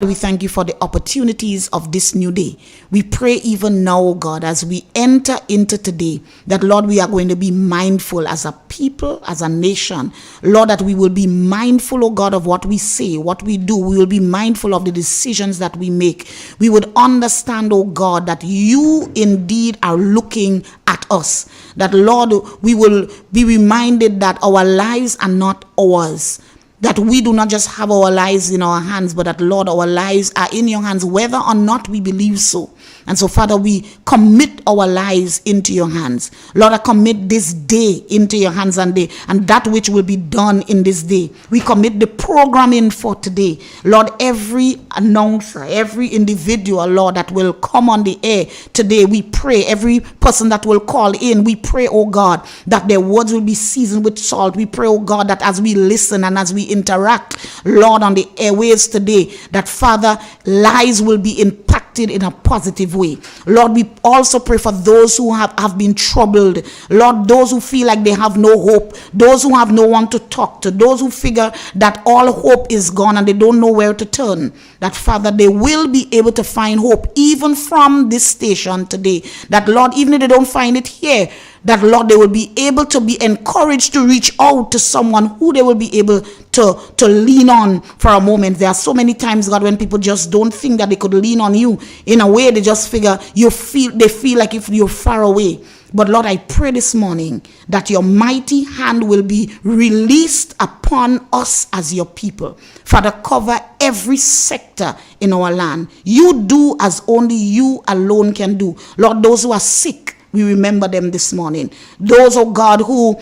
We thank you for the opportunities of this new day. We pray even now, oh God, as we enter into today, that Lord, we are going to be mindful as a people, as a nation. Lord, that we will be mindful, oh God, of what we say, what we do. We will be mindful of the decisions that we make. We would understand, oh God, that you indeed are looking at us. That, Lord, we will be reminded that our lives are not ours. That we do not just have our lives in our hands, but that, Lord, our lives are in your hands, whether or not we believe so. And so, Father, we commit our lives into your hands. Lord, I commit this day into your hands and that which will be done in this day. We commit the programming for today. Lord, every announcer, every individual, Lord, that will come on the air today, we pray. Every person that will call in, we pray, oh God, that their words will be seasoned with salt. We pray, oh God, that as we listen and as we interact, Lord, on the airwaves today, that, Father, lives will be impacted in a positive way. Lord, we also pray for those who have been troubled. Lord, those who feel like they have no hope, those who have no one to talk to, those who figure that all hope is gone and they don't know where to turn, that, Father, they will be able to find hope even from this station today. That, Lord, even if they don't find it here, that, Lord, they will be able to be encouraged to reach out to someone who they will be able to lean on for a moment. There are so many times, God, when people just don't think that they could lean on you. In a way, they just figure they feel like if you're far away. But, Lord, I pray this morning that your mighty hand will be released upon us as your people. Father, cover every sector in our land. You do as only you alone can do. Lord, those who are sick, we remember them this morning. Those, oh God, who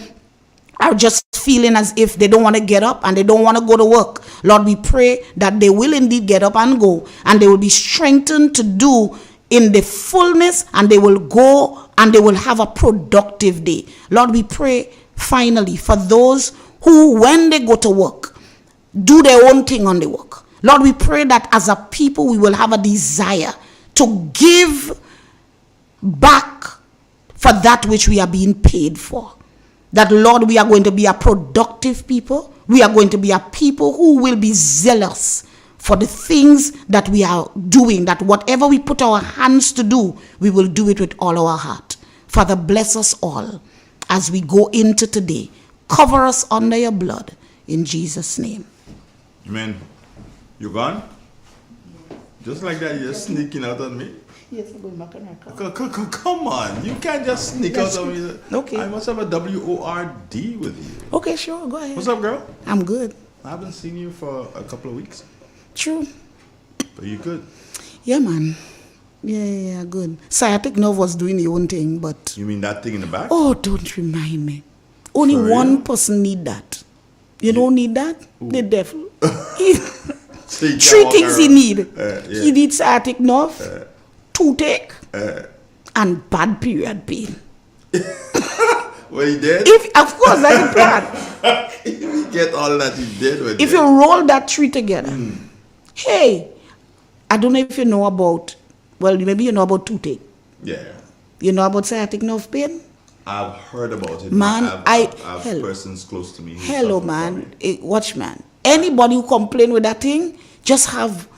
are just feeling as if they don't want to get up and they don't want to go to work. Lord, we pray that they will indeed get up and go, and they will be strengthened to do in the fullness, and they will go and they will have a productive day. Lord, we pray finally for those who, when they go to work, do their own thing on the work. Lord, we pray that as a people we will have a desire to give back for that which we are being paid for. That, Lord, we are going to be a productive people. We are going to be a people who will be zealous for the things that we are doing, that whatever we put our hands to do, we will do it with all our heart. Father, bless us all as we go into today. Cover us under your blood, in Jesus' name. Amen. You gone? Just like that, you're sneaking out on me? Yes, I'm going back on our car. Come on, you can't just sneak out on me. Okay. I must have a WORD with you. Okay, sure, go ahead. What's up, girl? I'm good. I haven't seen you for a couple of weeks. True. But you good? Yeah, man. Yeah, good. Sciatic nerve was doing the own thing, but... You mean that thing in the back? Oh, don't remind me. Only one person need that. You don't need that? Ooh. The devil. So three things he need. He needs sciatic nerve, toothache, and bad period pain. Well, he did? Of course, that's the plan. If you get all that, he did. If you roll that three together, hey, I don't know if you know about, well, maybe you know about toothache. Yeah. You know about sciatic nerve pain? I've heard about it. Man, I've persons close to me. Hello, man. Watch, man. Anybody who complain with that thing, just have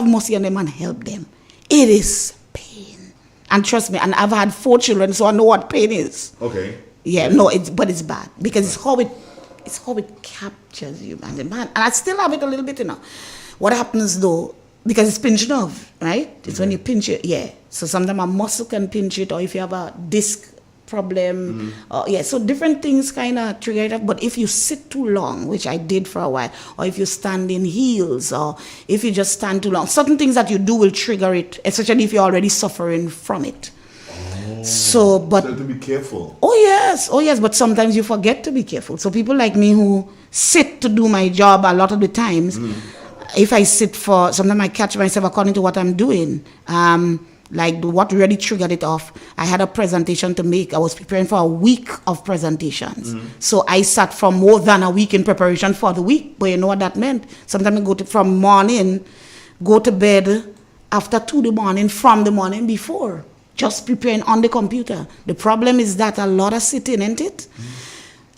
mercy on them and help them. It is pain. And trust me, and I've had 4 children, so I know what pain is. Okay. Yeah, no, but it's bad. Because it's how it captures you, man. And I still have it a little bit, you know. What happens though, because it's pinch nerve, right? It's when you pinch it, yeah. So sometimes a muscle can pinch it, or if you have a disc problem, so different things kind of trigger it up. But if you sit too long, which I did for a while, or if you stand in heels, or if you just stand too long, certain things that you do will trigger it, especially if you're already suffering from it. So to be careful. Oh yes, but sometimes you forget to be careful. So people like me who sit to do my job a lot of the times, if I sit for, sometimes I catch myself according to what I'm doing. Like what really triggered it off, I had a presentation to make. I was preparing for a week of presentations. So I sat for more than a week in preparation for the week. But you know what that meant? Sometimes I go from morning, go to bed after 2 in the morning, from the morning before, just preparing on the computer. The problem is that a lot of sitting, isn't it?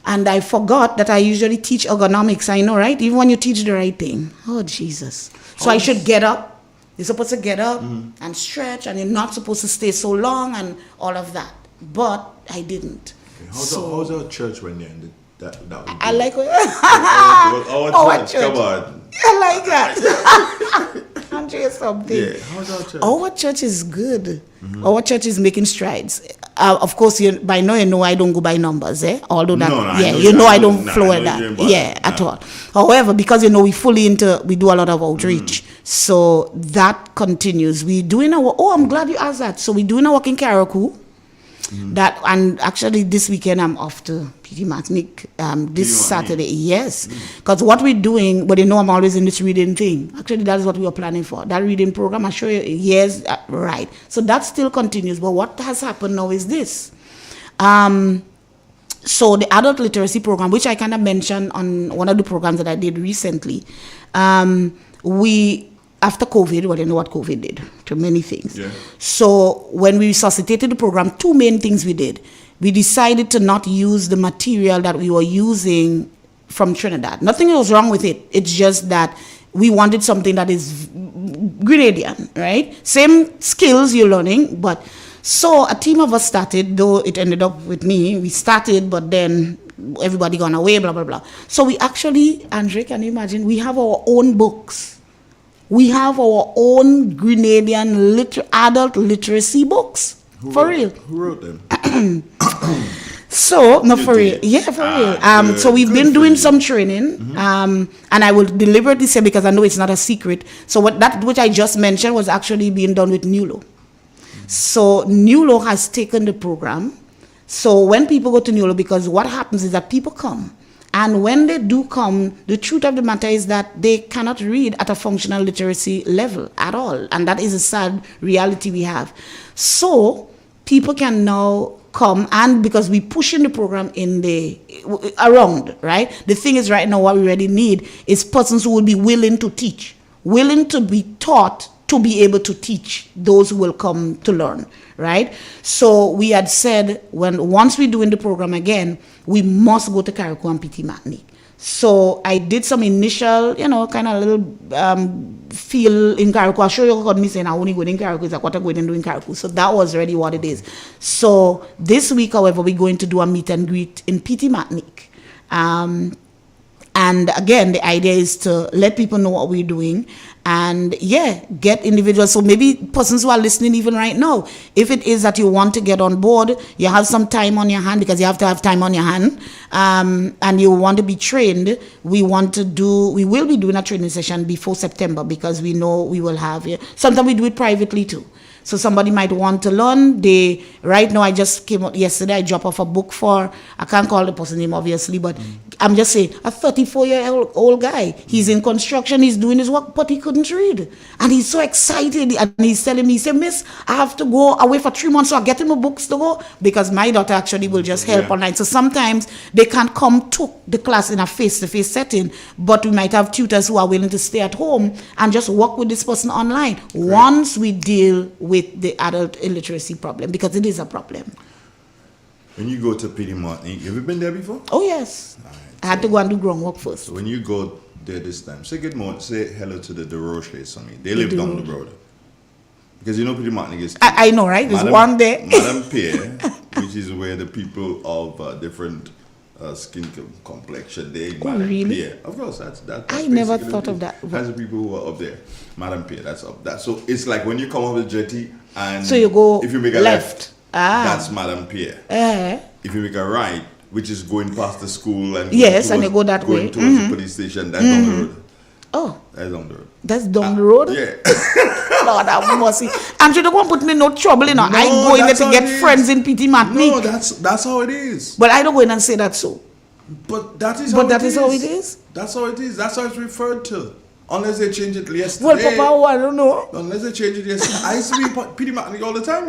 And I forgot that I usually teach ergonomics. I know, right? Even when you teach the right thing. Oh, Jesus. So I should get up. You're supposed to get up and stretch, and you're not supposed to stay so long and all of that. But I didn't. How's our church when you're in that I like it. our church. Come on. I like that. Andrea, something. Yeah, how's our church? Our church is good. Our church is making strides. Of course, by now you know I don't go by numbers, Although that, I don't flow at that, at all. However, because we fully we do a lot of outreach, so that continues. We doing our. Oh, I'm glad you asked that. So we doing a walk in Karakou. That, and actually this weekend I'm off to PT Martinique this Saturday. Yes, because what we're doing, but I'm always in this reading thing. Actually, that is what we are planning for. That reading program, I show you. Yes, right. So that still continues. But what has happened now is this. So the adult literacy program, which I kind of mentioned on one of the programs that I did recently, after COVID, you know what COVID did to many things. Yeah. So when we resuscitated the program, two main things we did. We decided to not use the material that we were using from Trinidad. Nothing was wrong with it. It's just that we wanted something that is Grenadian, right? Same skills you're learning, but so a team of us started, though it ended up with me. We started, but then everybody gone away, blah, blah, blah. So we actually, Andre, can you imagine? We have our own books. We have our own Grenadian adult literacy books. For real. Who wrote them? So, no, for real. Yeah, for real. So we've been doing some training, and I will deliberately say, because I know it's not a secret. So which I just mentioned was actually being done with NULO. So NULO has taken the program. So when people go to NULO, because what happens is that people come. And when they do come, the truth of the matter is that they cannot read at a functional literacy level at all. And that is a sad reality we have. So people can now come, and because we pushing the program around, right? The thing is right now what we really need is persons who will be willing to teach, willing to be taught, to be able to teach those who will come to learn, right? So we had said once we're doing the program again, we must go to Karakou and PT Martinique. So I did some initial, kind of little feel in Karakou. I'll show you what me saying I only go in Karakou, is like what I'm going and do in Karakou. So that was already what it is. So this week, however, we're going to do a meet and greet in PT Martinique. And again, the idea is to let people know what we're doing and, get individuals. So maybe persons who are listening even right now, if it is that you want to get on board, you have some time on your hand, because you have to have time on your hand, and you want to be trained, we will be doing a training session before September, because we know we will have, sometimes we do it privately too. So somebody might want to learn. Right now, I just came out yesterday, I dropped off a book for, I can't call the person's name obviously, but I'm just saying, a 34-year-old guy. He's in construction, he's doing his work, but he couldn't read. And he's so excited, and he's telling me, he said, Miss, I have to go away for 3 months, so I get him books to go, because my daughter actually will just help online. So sometimes they can't come to the class in a face-to-face setting, but we might have tutors who are willing to stay at home and just work with this person online once we deal with the adult illiteracy problem, because it is a problem. When you go to PT Martinique, have you been there before? Oh, yes. Right, I had to go and do groundwork first. So when you go there this time, say good morning, say hello to the DeRoches for me. They live down the road. Because PT Martinique is... I know, right? There's one there. Madame Pierre, which is where the people of different skin complexion, really? Pierre. Of course, that's I never thought of that. That's the people who are up there. Madame Pierre, that's up that. So it's like when you come off the jetty and so you go if you make a left, that's Madame Pierre. If you make a right, which is going past the school and and you go that way towards the police station, that's down the road. Oh, that's down the road. That's down the road? Yeah. Lord have mercy. And you don't want to put me in no trouble, No, I go in there to get friends in PT Martinique. No, that's how it is. But I don't go in and say that so. But that is how it is. How it is? That's how it is. That's how it's referred to. Unless they change it yesterday. Well, Papa, I don't know. Unless they change it yesterday. I used to be PT Martinique all the time,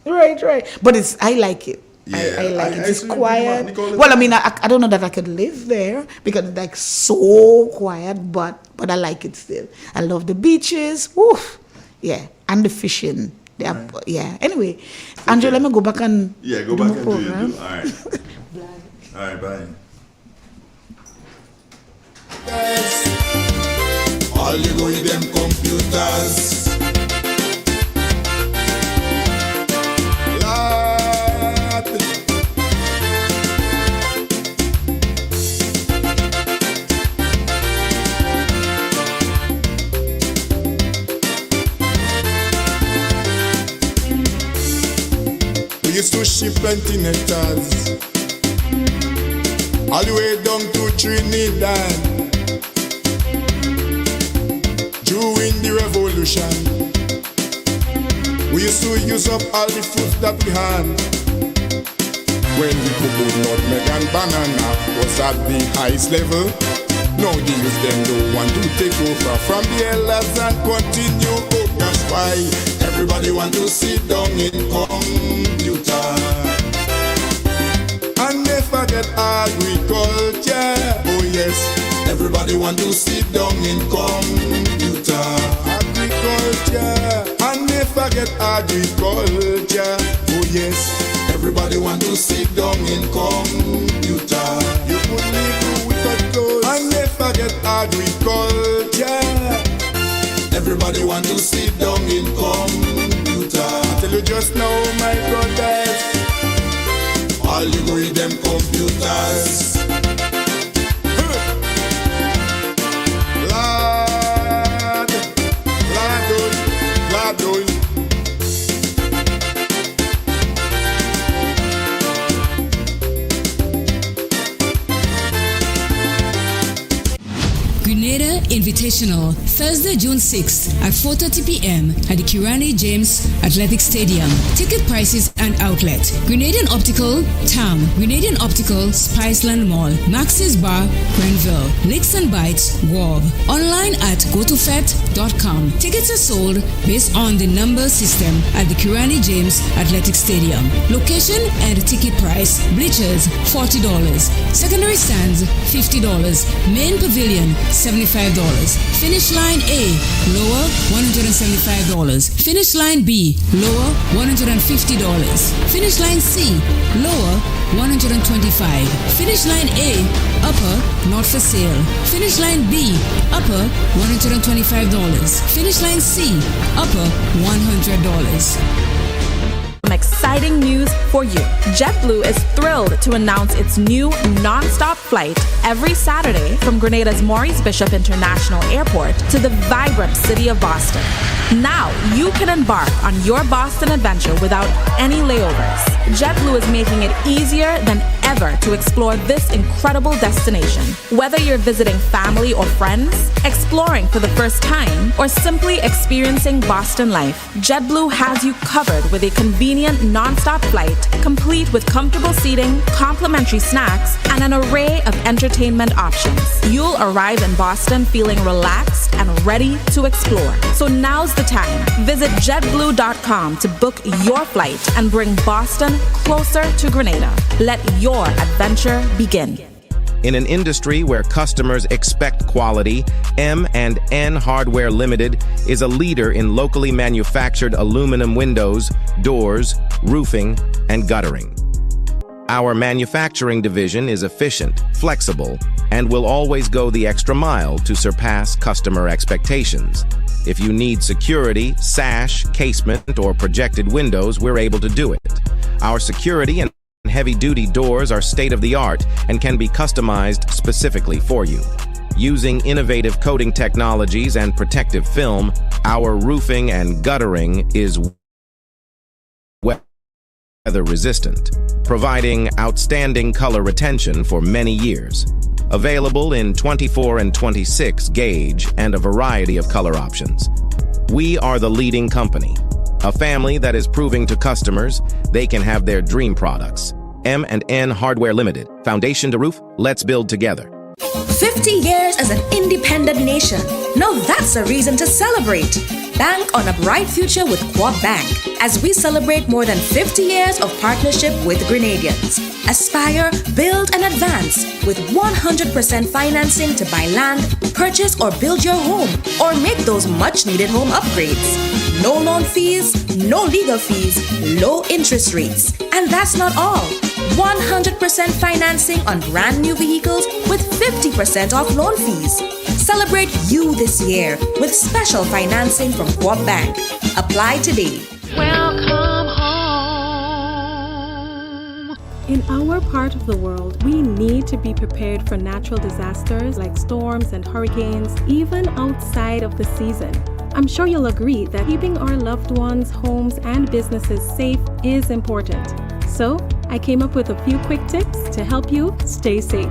Right. But I like it. Yeah, I like it. It's quiet. Well, I mean, I don't know that I could live there because it's like so quiet, but I like it still. I love the beaches. Woof. Yeah. And the fishing. Right. Yeah. Anyway, Andrew, let me go back and go back and do your do. All right. All right, bye. All you go with them computers. We used to ship plenty nectars all the way down to Trinidad during the revolution. We used to use up all the fruits that we had when the cocoa, nutmeg and banana was at the highest level. Now the youth them don't want to take over from the elders and continue. Oh, that's why everybody want to sit down in computer and they forget agriculture. Oh yes, everybody want to sit down in computer. Agriculture, and they forget agriculture. Oh yes, everybody want to sit down in computer. You could live without clothes, and they forget agriculture. Everybody want to sit down in computer. I tell you just now, my brothers, all you go with them computers. Lord, Lord, Lord. Grenada Invitational, Thursday, June 6th at 4:30 p.m. at the Kirani James Athletic Stadium. Ticket prices and outlet: Grenadian Optical, TAM, Grenadian Optical, Spiceland Mall, Max's Bar, Grenville, Licks and Bites, Warb. Online at gotofet.com. Tickets are sold based on the number system at the Kirani James Athletic Stadium. Location and ticket price: bleachers $40, secondary stands $50, main pavilion $75. Finish line A, lower $175. Finish line B, lower $150. Finish line C, lower $125. Finish line A, upper, not for sale. Finish line B, upper $125. Finish line C, upper $100. Some exciting news for you. JetBlue is thrilled to announce its new non-stop flight every Saturday from Grenada's Maurice Bishop International Airport to the vibrant city of Boston. Now you can embark on your Boston adventure without any layovers. JetBlue is making it easier than ever to explore this incredible destination. Whether you're visiting family or friends, exploring for the first time, or simply experiencing Boston life, JetBlue has you covered with a convenient non-stop flight, complete with comfortable seating, complimentary snacks, and an array of entertainment options. You'll arrive in Boston feeling relaxed and ready to explore. So now's the time. Visit jetblue.com to book your flight and bring Boston closer to Grenada. Let your adventure begin. In an industry where customers expect quality, M&N Hardware Limited is a leader in locally manufactured aluminum windows, doors, roofing, and guttering. Our manufacturing division is efficient, flexible, and will always go the extra mile to surpass customer expectations. If you need security, sash, casement, or projected windows, we're able to do it. Our security and heavy-duty doors are state-of-the-art and can be customized specifically for you. Using innovative coating technologies and protective film, our roofing and guttering is weather-resistant, providing outstanding color retention for many years. Available in 24 and 26 gauge and a variety of color options. We are the leading company, a family that is proving to customers they can have their dream products. M&N Hardware Limited. Foundation to roof, let's build together. 50 years as an independent nation. Now that's a reason to celebrate. Bank on a bright future with Quad Bank as we celebrate more than 50 years of partnership with Grenadians. Aspire, build, and advance with 100% financing to buy land, purchase or build your home, or make those much-needed home upgrades. No loan fees, no legal fees, low interest rates. And that's not all. 100% financing on brand new vehicles with 50% off loan fees. Celebrate you this year with special financing from Co-op Bank. Apply today. Welcome home. In our part of the world, we need to be prepared for natural disasters like storms and hurricanes, even outside of the season. I'm sure you'll agree that keeping our loved ones, homes, and businesses safe is important. So, I came up with a few quick tips to help you stay safe.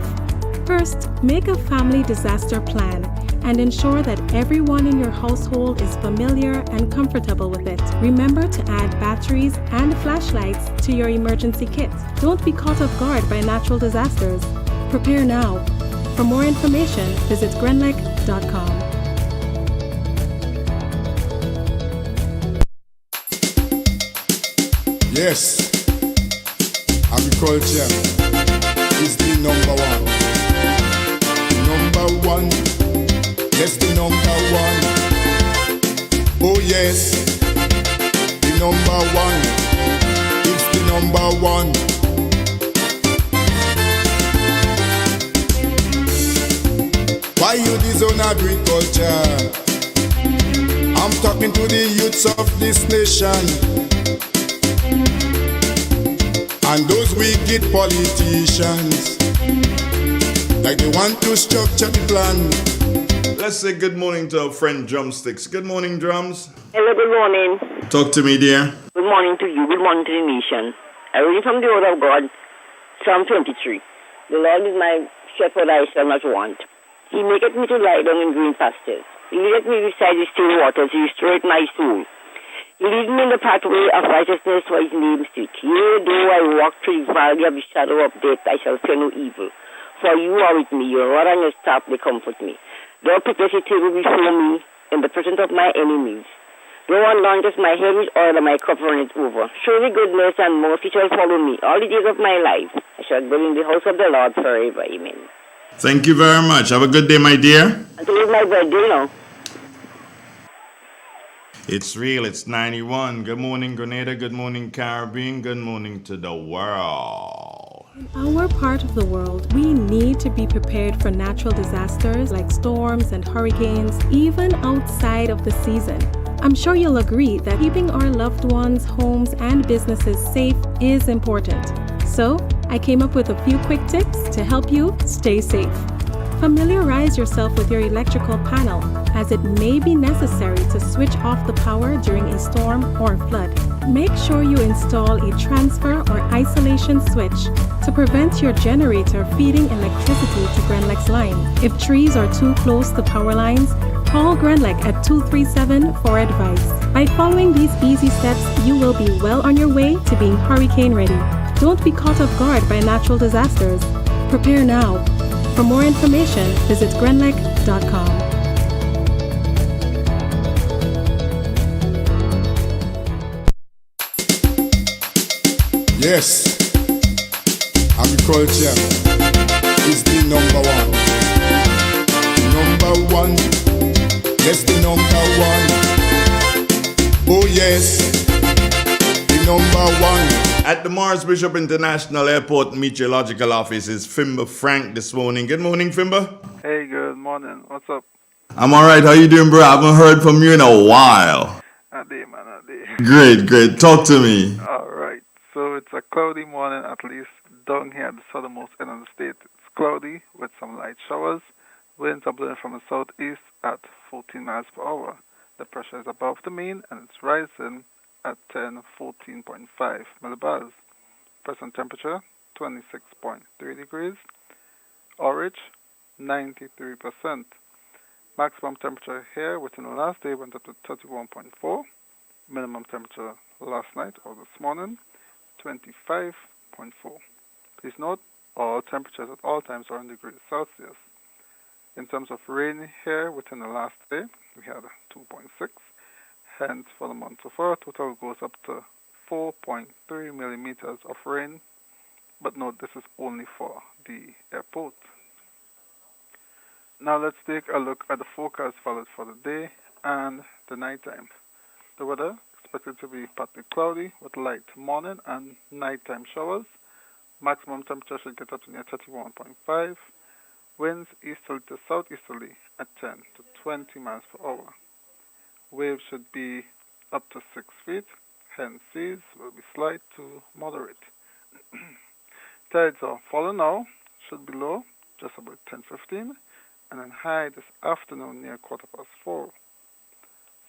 First, make a family disaster plan and ensure that everyone in your household is familiar and comfortable with it. Remember to add batteries and flashlights to your emergency kit. Don't be caught off guard by natural disasters. Prepare now. For more information, visit grenlec.com. Yes, agriculture is the number one. Number one, yes, the number one. Oh yes, the number one. It's the number one. Why you disown agriculture? I'm talking to the youths of this nation and those wicked politicians, like they want to structure the plan. Let's say good morning to our friend Drumsticks. Good morning, Drums. Hello, good morning. Talk to me, dear. Good morning to you. Good morning to the nation. I read from the word of God, Psalm 23. The Lord is my shepherd, I shall not want. He maketh me to lie down in green pastures. He leadeth me beside the still waters. He restoreth my soul. He leadeth me in the pathway of righteousness for his name's sake. Yea, though I walk through the valley of the shadow of death, I shall fear no evil. For you are with me, your rod and your staff, they comfort me. Thou preparest a table before me in the presence of my enemies. Thou anointest my head with oil, and my cup runneth over. Surely goodness and mercy shall follow me all the days of my life. I shall dwell in the house of the Lord forever. Amen. Thank you very much. Have a good day, my dear. And today's my birthday now. It's real. It's 91. Good morning, Grenada. Good morning, Caribbean. Good morning to the world. In our part of the world, we need to be prepared for natural disasters like storms and hurricanes, even outside of the season. I'm sure you'll agree that keeping our loved ones, homes, and businesses safe is important. So, I came up with a few quick tips to help you stay safe. Familiarize yourself with your electrical panel, as it may be necessary to switch off the power during a storm or flood. Make sure you install a transfer or isolation switch to prevent your generator feeding electricity to Grenlec's line. If trees are too close to power lines, call Grenlec at 237 for advice. By following these easy steps, you will be well on your way to being hurricane ready. Don't be caught off guard by natural disasters. Prepare now. For more information, visit grenlec.com. Yes, agriculture is the number one. Number one, yes, the number one. Oh yes, the number one. At the Morris Bishop International Airport Meteorological Office is Fimber Frank this morning. Good morning, Fimber. Hey, good morning. What's up? I'm all right. How you doing, bro? I haven't heard from you in a while. A day, man, a day. Great. Talk to me. All right. So it's a cloudy morning, at least down here at the southernmost end of the state. It's cloudy with some light showers. Winds are blowing from the southeast at 14 miles per hour. The pressure is above the mean and it's rising at 14.5 millibars. Present temperature 26.3 degrees. Orange 93%. Maximum temperature here within the last day went up to 31.4. Minimum temperature last night or this morning 25.4. Please note all temperatures at all times are in degrees Celsius. In terms of rain here within the last day, we had 2.6. Hence, for the month so far, total goes up to 4.3 millimeters of rain. But note, this is only for the airport. Now let's take a look at the forecast for the day and the nighttime. The weather expected to be partly cloudy with light morning and nighttime showers. Maximum temperature should get up to near 31.5. Winds easterly to southeasterly at 10 to 20 miles per hour. Waves should be up to 6 feet, hence seas will be slight to moderate. Tides are falling now, should be low, just about 10:15, and then high this afternoon near 4:15.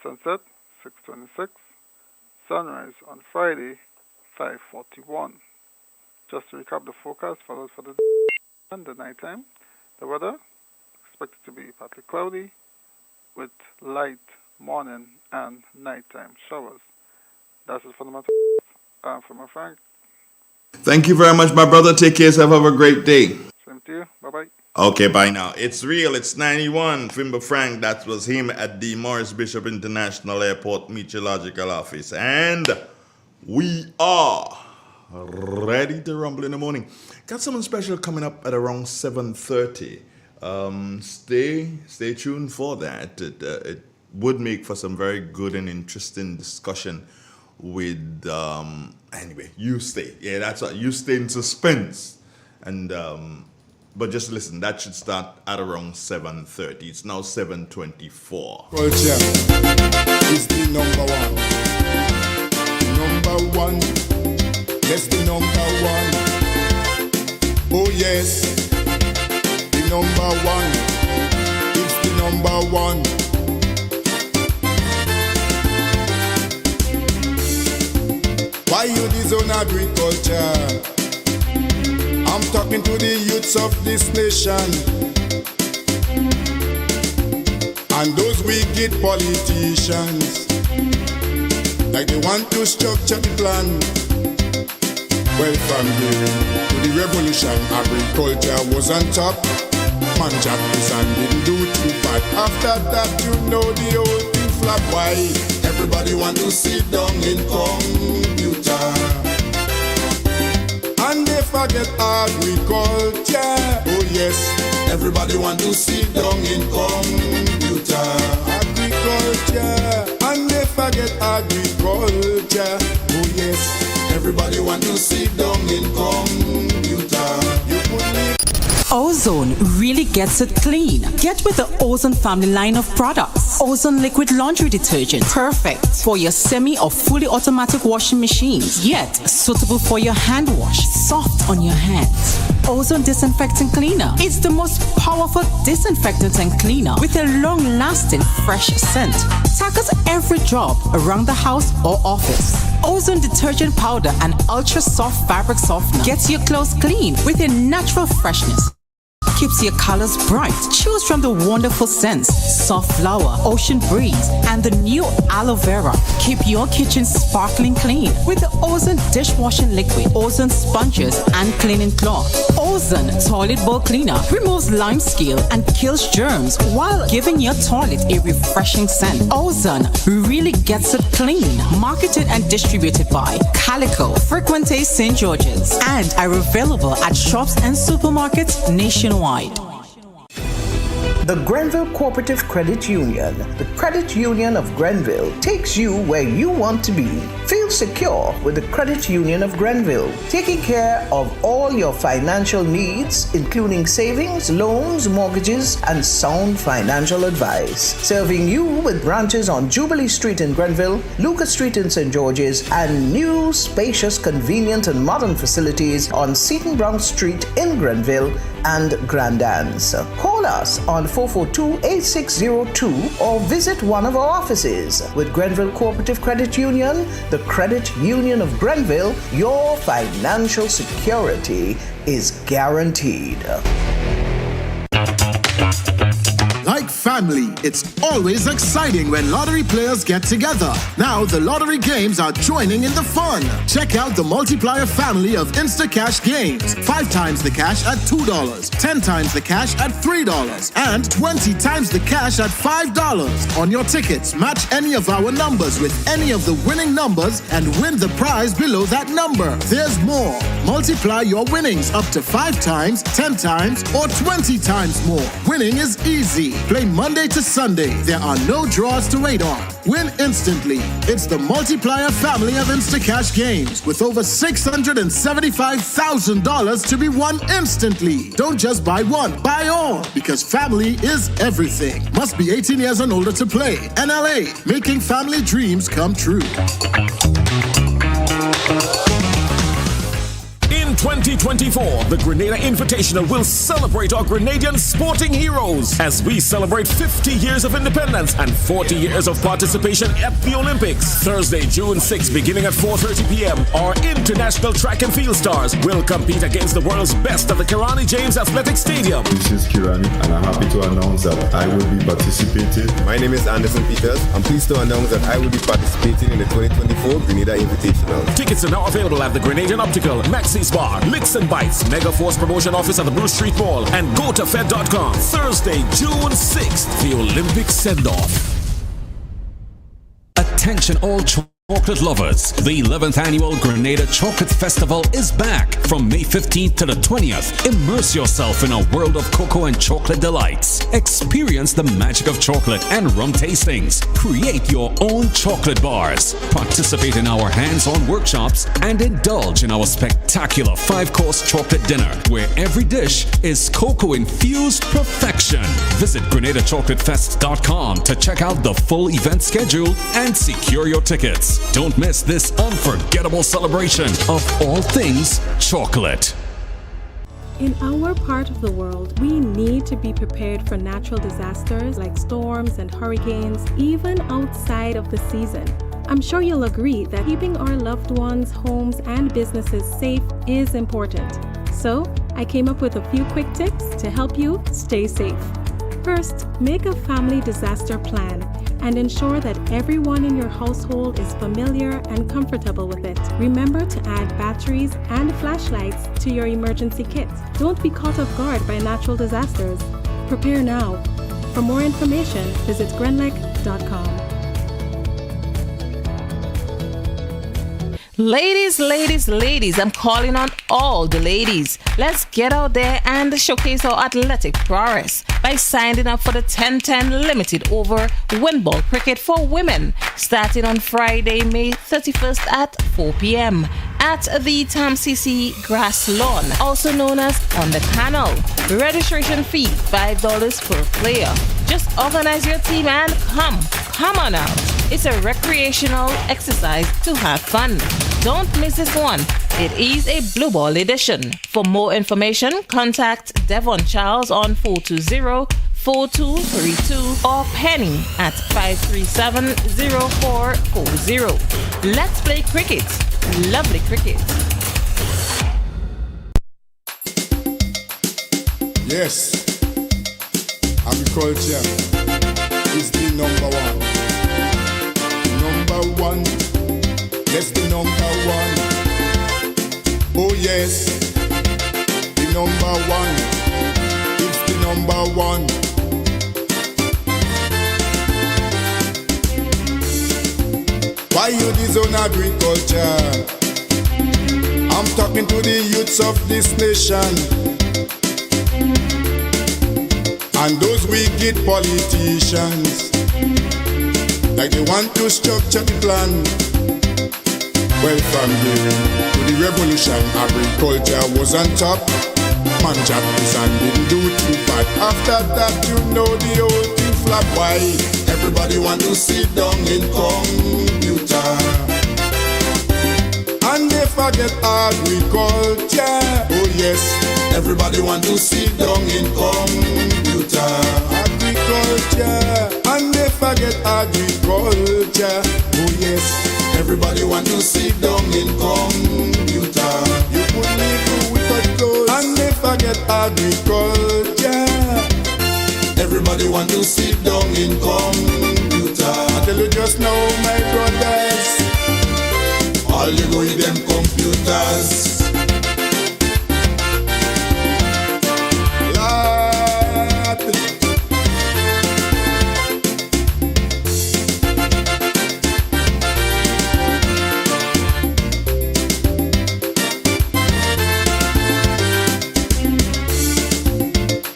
Sunset, 6:26. Sunrise on Friday, 5:41. Just to recap the forecast followed for the day and the nighttime. The weather expected to be partly cloudy with light morning and nighttime showers. That's it for the matter. From my Frank. Thank you very much, my brother. Take care, yourself. Have a great day. Same to you. Bye-bye. Okay, bye now. It's real. It's 91. Fimber Frank. That was him at the Morris Bishop International Airport Meteorological Office. And we are ready to rumble in the morning. Got something special coming up at around 7:30. Stay tuned for that. It would make for some very good and interesting discussion with anyway, you stay. Yeah, that's what you stay in suspense. And but just listen, that should start at around 7:30. It's now 7:24. Culture is the number one. Number one. Yes, the number one. Oh yes, the number one. It's the number one. Why you disown agriculture? I'm talking to the youths of this nation and those wicked politicians, like they want to structure the plan. Well, from to the revolution, agriculture was on top. Man jack this and didn't do too bad. After that, you know the whole thing flop. Why? Everybody want to sit down in computer and they forget agriculture. Oh yes, everybody want to sit down in computer. Agriculture, and they forget agriculture. Oh yes, everybody want to sit down in computer. You could live. Ozone really gets it clean. Get with the Ozone family line of products. Ozone liquid laundry detergent, perfect for your semi or fully automatic washing machines, yet suitable for your hand wash, soft on your hands. Ozone disinfectant cleaner. It's the most powerful disinfectant and cleaner with a long-lasting fresh scent. Tackles every job around the house or office. Ozone detergent powder and ultra soft fabric softener gets your clothes clean with a natural freshness. Keeps your colors bright. Choose from the wonderful scents, soft flower, ocean breeze, and the new aloe vera. Keep your kitchen sparkling clean with the Ozone dishwashing liquid, Ozone sponges, and cleaning cloth. Ozone toilet bowl cleaner removes lime scale and kills germs while giving your toilet a refreshing scent. Ozone really gets it clean. Marketed and distributed by Calico, Frequente St. George's, and are available at shops and supermarkets nationwide. The Grenville Cooperative Credit Union, the credit union of Grenville, takes you where you want to be. Feel secure with the Credit Union of Grenville, taking care of all your financial needs, including savings, loans, mortgages, and sound financial advice. Serving you with branches on Jubilee Street in Grenville, Lucas Street in St. George's, and new, spacious, convenient, and modern facilities on Seton Brown Street in Grenville and Grand Anse. Call us on 442-8602 or visit one of our offices. With Grenville Cooperative Credit Union, the Credit Union of Grenville, your financial security is guaranteed. Like family, it's always exciting when lottery players get together. Now the lottery games are joining in the fun. Check out the multiplier family of Instacash games. 5 times the cash at $2, 10 times the cash at $3, and 20 times the cash at $5. On your tickets, match any of our numbers with any of the winning numbers and win the prize below that number. There's more. Multiply your winnings up to 5 times, 10 times, or 20 times more. Winning is easy. Play Monday to Sunday. There are no draws to wait on. Win instantly. It's the multiplier family of Instacash games with over $675,000 to be won instantly. Don't just buy one, buy all, because family is everything. Must be 18 years and older to play. NLA, making family dreams come true. In 2024, the Grenada Invitational will celebrate our Grenadian sporting heroes as we celebrate 50 years of independence and 40 years of participation at the Olympics. Thursday, June 6, beginning at 4:30 p.m., our international track and field stars will compete against the world's best at the Kirani James Athletic Stadium. This is Kirani, and I'm happy to announce that I will be participating. My name is Anderson Peters. I'm pleased to announce that I will be participating in the 2024 Grenada Invitational. Tickets are now available at the Grenadian Optical, Maxis Bar, Licks and Bites, Mega Force Promotion Office at the Bruce Street Mall, and GoToFed.com. Thursday, June 6th, the Olympic send-off. Attention all chocolate lovers. The 11th annual Grenada Chocolate Festival is back from May 15th to the 20th. Immerse yourself in a world of cocoa and chocolate delights. Experience the magic of chocolate and rum tastings. Create your own chocolate bars. Participate in our hands-on workshops and indulge in our spectacular 5-course chocolate dinner where every dish is cocoa-infused perfection. Visit GrenadaChocolateFest.com to check out the full event schedule and secure your tickets. Don't miss this unforgettable celebration of all things chocolate. In our part of the world, we need to be prepared for natural disasters like storms and hurricanes, even outside of the season. I'm sure you'll agree that keeping our loved ones, homes, and businesses safe is important. So, I came up with a few quick tips to help you stay safe. First, make a family disaster plan and ensure that everyone in your household is familiar and comfortable with it. Remember to add batteries and flashlights to your emergency kit. Don't be caught off guard by natural disasters. Prepare now. For more information, visit grenlec.com. Ladies, I'm calling on all the ladies. Let's get out there and showcase our athletic prowess by signing up for the 10-10 limited over windball cricket for women, starting on Friday, May 31st at 4 p.m. at the Tam CC Grass Lawn, also known as On the Canal. Registration fee $5 per player. Just organize your team and come on out. It's a recreational exercise to have fun. Don't miss this one. It is a blue ball edition. For more information, contact Devon Charles on 420-4232 or Penny at 537-0440. Let's play cricket. Lovely cricket. Yes, agriculture is the number one. Number one, yes, the number one. Oh yes, the number one. It's the number one. Why you disown agriculture? I'm talking to the youths of this nation and those wicked politicians, like they want to structure the plan. Well, from to the revolution, agriculture was on top. Man Japanese and didn't do too bad. After that, you know the whole thing flop. Why? Everybody want to sit down in computer, and they forget agriculture. Oh yes, everybody want to sit down in computer, agriculture, and they forget agriculture. Oh yes, everybody want to sit down in computer. You could live with clothes, and they forget agriculture. Everybody want to sit down in computer. I tell you just now, my brothers, all you go with them computers. Lord.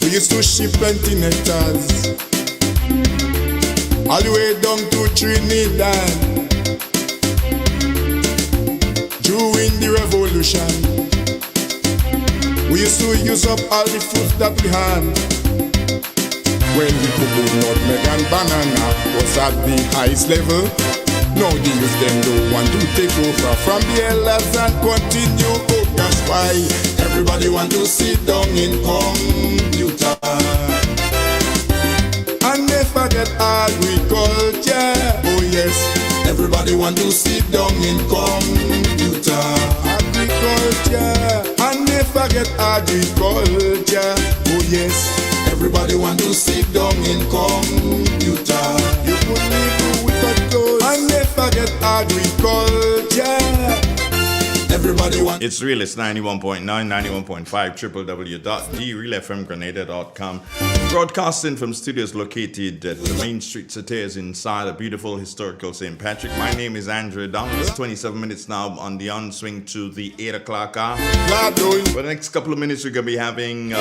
We used to ship plenty nectars all the way down to Trinidad. During the revolution, we used to use up all the food that we had. When the cocoa, nutmeg and banana was at the highest level, now the youth them don't want to take over from the elders and continue. Oh, that's why everybody want to sit down in computer and they forget agriculture. Oh yes, everybody want to sit down in computer, agriculture, and they forget agriculture. Oh yes, everybody want to sit down in computer. You could live without clothes and they forget agriculture. Everybody want. It's real. It's 91.9, 91.5, www.therealfmgrenada.com. Broadcasting from studios located at the Main Street Satyrs inside a beautiful historical St. Patrick. My name is Andrew Donald. It's 27 minutes now on the onswing to the 8 o'clock hour. For the next couple of minutes, we're going to be having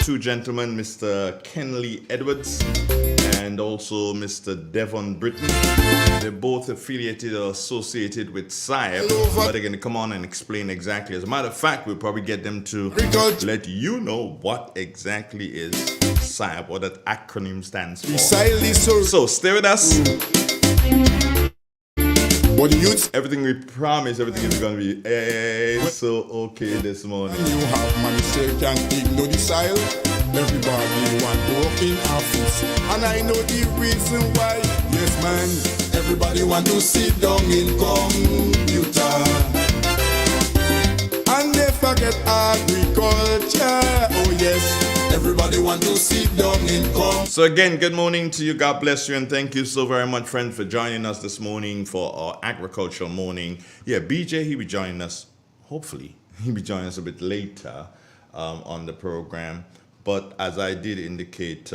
two gentlemen, Mr. Kenley Edwards and also Mr. Devon Britton. They're both affiliated or associated with SIAP, but they're going to come on and explain exactly. As a matter of fact, we'll probably get them to let you know what exactly is SIAP, what that acronym stands for. So stay with us. Everything we promise, everything is going to be so okay this morning. You have money, so you can ignore the style. Everybody want to work in office, and I know the reason why. Yes, man. Everybody want to sit down in computer, and they forget agriculture. Oh yes, everybody want to sit down in computer. So again, good morning to you. God bless you, and thank you so very much, friend, for joining us this morning for our agricultural morning. Yeah, BJ, he'll be joining us. Hopefully, he'll be joining us a bit later on the program. But as I did indicate,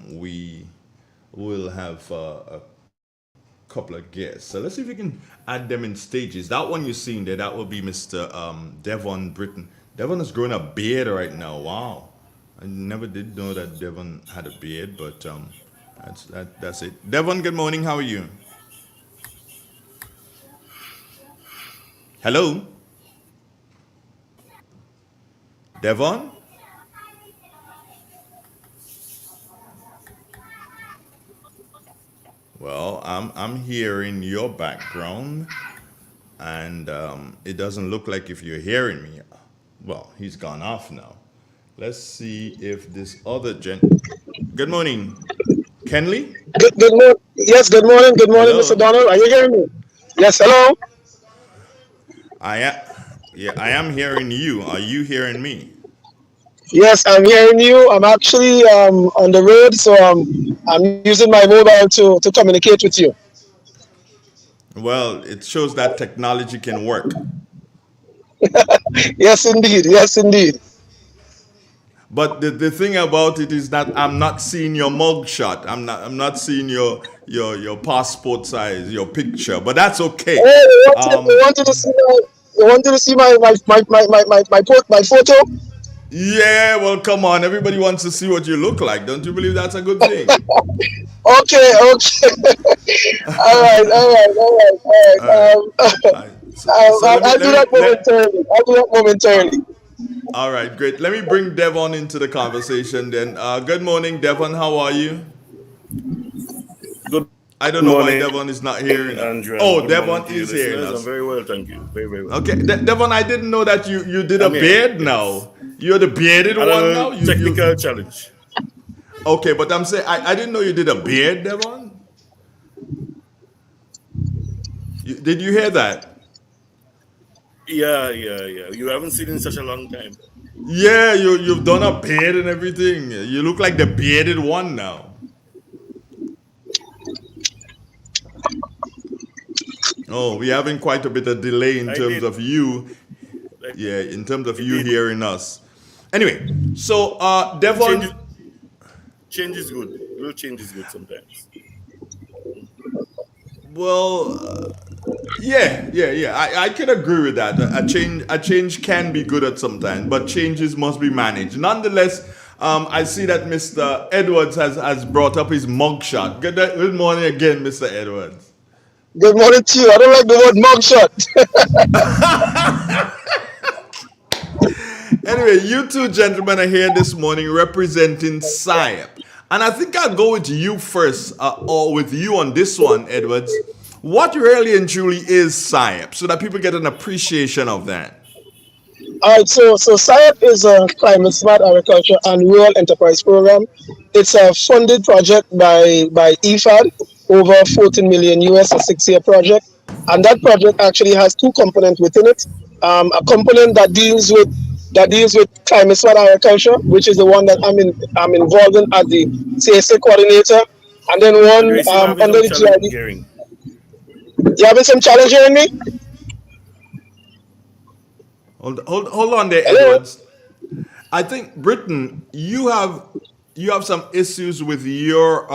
we will have a couple of guests. So let's see if we can add them in stages. That one you're seeing there, that will be Mr. Devon Britton. Devon has grown a beard right now. Wow. I never did know that Devon had a beard, but that's it. Devon, good morning. How are you? Hello? Devon? Well, I'm hearing your background, and it doesn't look like if you're hearing me. Well, he's gone off now. Let's see if this other Good morning, Kenley. Good morning. Yes, good morning. Good morning, Hello. Mr. Donald. Are you hearing me? Yes. Hello. I am hearing you. Are you hearing me? Yes, I'm hearing you. I'm actually on the road, so I'm using my mobile to communicate with you. Well, it shows that technology can work. Yes, indeed. Yes, indeed. But the thing about it is that I'm not seeing your mugshot. I'm not seeing your passport size, your picture. But that's okay. Oh, you wanted to see my photo? Yeah, well, come on. Everybody wants to see what you look like. Don't you believe that's a good thing? Okay. All right. I'll do that momentarily. All right, great. Let me bring Devon into the conversation then. Good morning, Devon. How are you? Good. I don't know why morning, Devon is not hearing. Andrew. Oh, Good Devon morning to you, is hearing listeners. us. I'm very well, thank you. Very, very well. Okay, Devon, I didn't know that you did a I'm here. beard now. You're the bearded one now? Technical challenge. Okay, but I'm saying, I didn't know you did a beard, Devon. Did you hear that? Yeah. You haven't seen in such a long time. Yeah, you've done a beard and everything. You look like the bearded one now. Oh, we're having quite a bit of delay in terms of you. Yeah, in terms of you hearing us. Anyway, so Devon. Change is good. A little change is good sometimes. Well, yeah. I can agree with that. A change can be good at some time, but changes must be managed. Nonetheless, I see that Mr. Edwards has brought up his mugshot. Good morning again, Mr. Edwards. Good morning to you. I don't like the word mugshot. Anyway, you two gentlemen are here this morning representing SIAP. And I think I'll go with you first, or with you on this one, Edwards. What really and truly is SIAP, so that people get an appreciation of that? All right, so SIAP is a climate smart agriculture and rural enterprise program. It's a funded project by EFAD, over 14 million US, a 6-year project. And that project actually has two components within it. A component that deals with climate smart agriculture, which is the one that I'm involved in as the CSA coordinator, and then one under the GID. You having some challenge hearing me? Hold on there, Edwards. I think Britain, you have some issues with your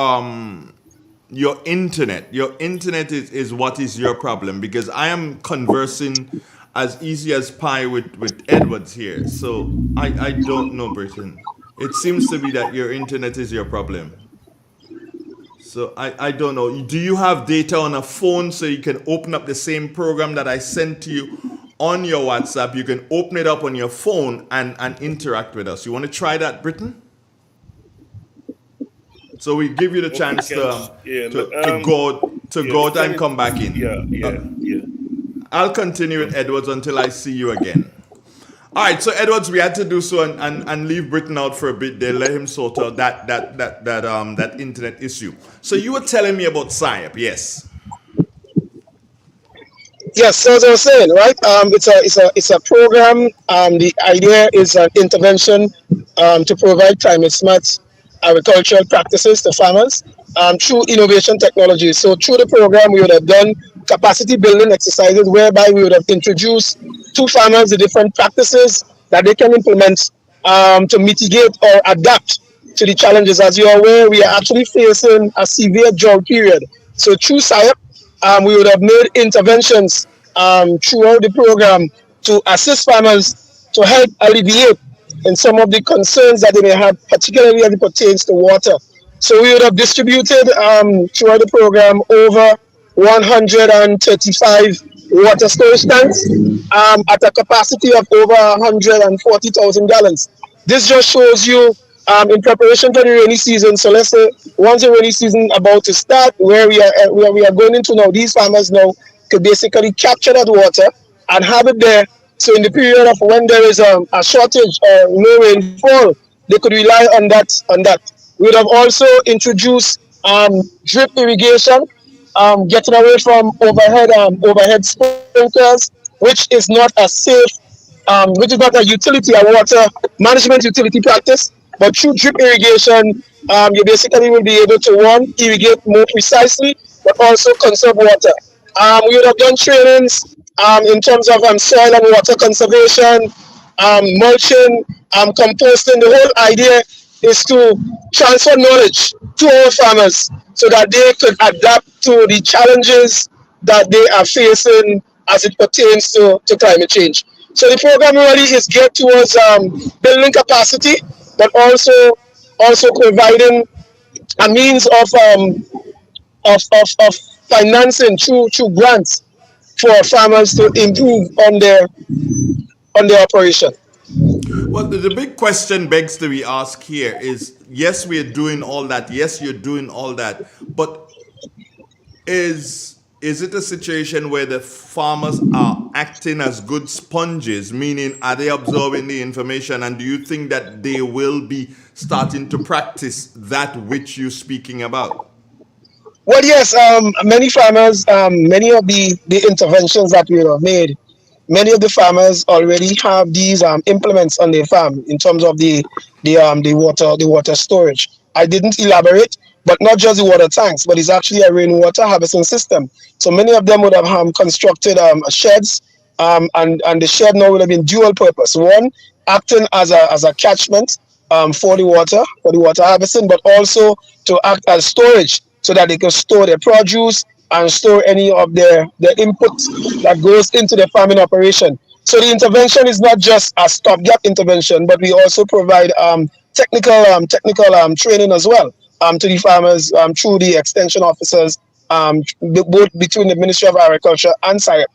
internet. Your internet is what is your problem, because I am conversing as easy as pie with Edwards here. So I don't know, Britain. It seems to be that your internet is your problem. So I don't know. Do you have data on a phone so you can open up the same program that I sent to you on your WhatsApp? You can open it up on your phone and interact with us. You want to try that, Britain? So we give you the chance to go out and come back in. Yeah. I'll continue with Edwards until I see you again. All right, so Edwards, we had to do so and leave Britain out for a bit. They let him sort out that internet issue. So you were telling me about SIAP, yes? Yes, so as I was saying, right? It's a program. The idea is an intervention to provide climate smart agricultural practices to farmers through innovation technologies. So through the program, we would have done capacity building exercises whereby we would have introduced to farmers the different practices that they can implement to mitigate or adapt to the challenges. As you're aware, we are actually facing a severe drought period. So through SIAP, we would have made interventions throughout the program to assist farmers to help alleviate in some of the concerns that they may have, particularly as it pertains to water. So we would have distributed throughout the program over 135 water storage tanks at a capacity of over 140,000 gallons. This just shows you in preparation for the rainy season. So let's say once the rainy season about to start, where we are going into now, these farmers now could basically capture that water and have it there. So in the period of when there is a shortage or no rainfall, they could rely on that. We would have also introduced drip irrigation, getting away from overhead sprinklers, which is not a safe, which is not a water management utility practice. But through drip irrigation, you basically will be able to, one, irrigate more precisely, but also conserve water. We would have done trainings in terms of soil and water conservation, mulching, composting. The whole idea is to transfer knowledge to our farmers so that they could adapt to the challenges that they are facing as it pertains to climate change. So the program really is geared towards building capacity, but also providing a means of financing through grants for farmers to improve on their operation. Well, the big question begs to be asked here is, yes, we are doing all that. Yes, you're doing all that. But is it a situation where the farmers are acting as good sponges, meaning are they absorbing the information? And do you think that they will be starting to practice that which you're speaking about? Well, yes, many farmers, many of the interventions that we have made, many of the farmers already have these implements on their farm in terms of the water storage. I didn't elaborate, but not just the water tanks, but it's actually a rainwater harvesting system. So many of them would have constructed sheds, and the shed now would have been dual purpose. One, acting as a catchment for the water harvesting, but also to act as storage so that they can store their produce and store any of their inputs that goes into the farming operation. So the intervention is not just a stopgap intervention, but we also provide technical training as well to the farmers through the extension officers, both between the Ministry of Agriculture and SIRE,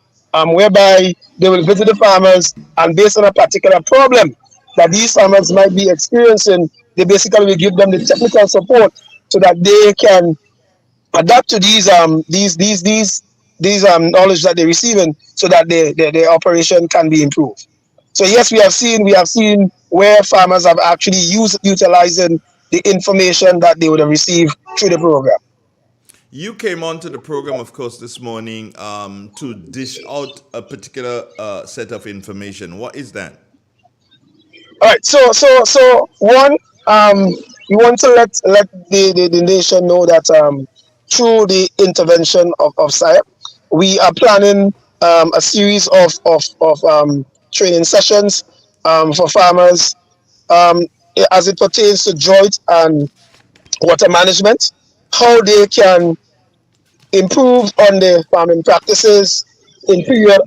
whereby they will visit the farmers and based on a particular problem that these farmers might be experiencing, they basically will give them the technical support so that they can adapt to these knowledge that they're receiving so that their operation can be improved. So yes, we have seen where farmers have actually utilizing the information that they would have received through the program. You came onto the program, of course, this morning to dish out a particular set of information. What is that? All right. So one, we want to let the nation know that through the intervention of SIAP, we are planning a series of training sessions for farmers um, as it pertains to drought and water management, how they can improve on their farming practices in period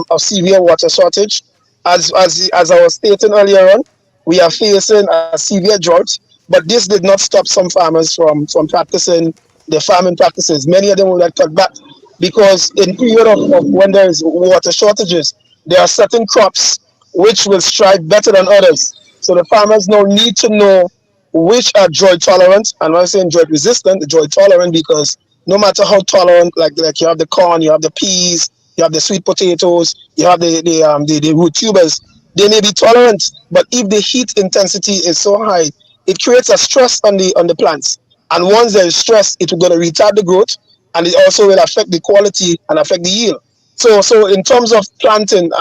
of severe water shortage. As I was stating earlier on, we are facing a severe drought, but this did not stop some farmers from practicing their farming practices. Many of them will have cut back because in period of when there is water shortages, there are certain crops which will strive better than others. So the farmers now need to know which are drought tolerant, and when I'm saying drought resistant, the drought tolerant because no matter how tolerant, like you have the corn, you have the peas, you have the sweet potatoes, you have the root tubers, they may be tolerant, but if the heat intensity is so high, it creates a stress on the plants. And once there is stress, it will going to retard the growth, and it also will affect the quality and affect the yield. So in terms of planting,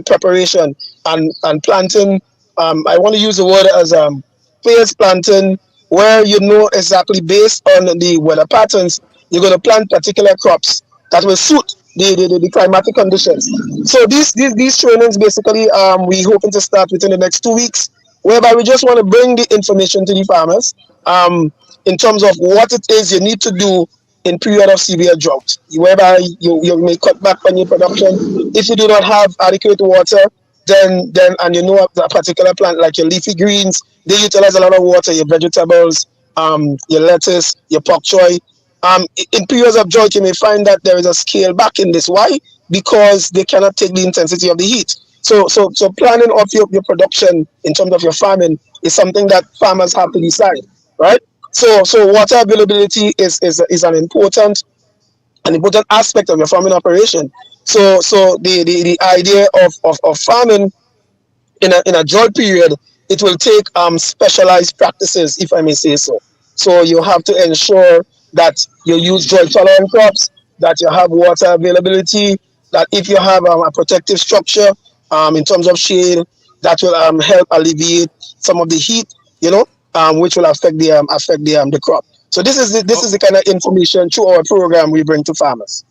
preparation and planting, I want to use the word as phase planting, where you know exactly based on the weather patterns, you're going to plant particular crops that will suit the climatic conditions. So these trainings basically we hoping to start within the next 2 weeks, whereby we just want to bring the information to the farmers in terms of what it is you need to do in period of severe drought, whereby you may cut back on your production if you do not have adequate water. Then and you know a particular plant like your leafy greens, they utilize a lot of water. Your vegetables, your lettuce, your pak choy. In periods of drought, you may find that there is a scale back in this. Why? Because they cannot take the intensity of the heat. So planning of your production in terms of your farming is something that farmers have to decide, right? So water availability is an important aspect of your farming operation. So the idea of farming in a drought period, it will take specialized practices, if I may say so. So you have to ensure that you use drought tolerant crops, that you have water availability, that if you have a protective structure in terms of shade, that will help alleviate some of the heat, which will affect the crop. So this is the kind of information through our program we bring to farmers.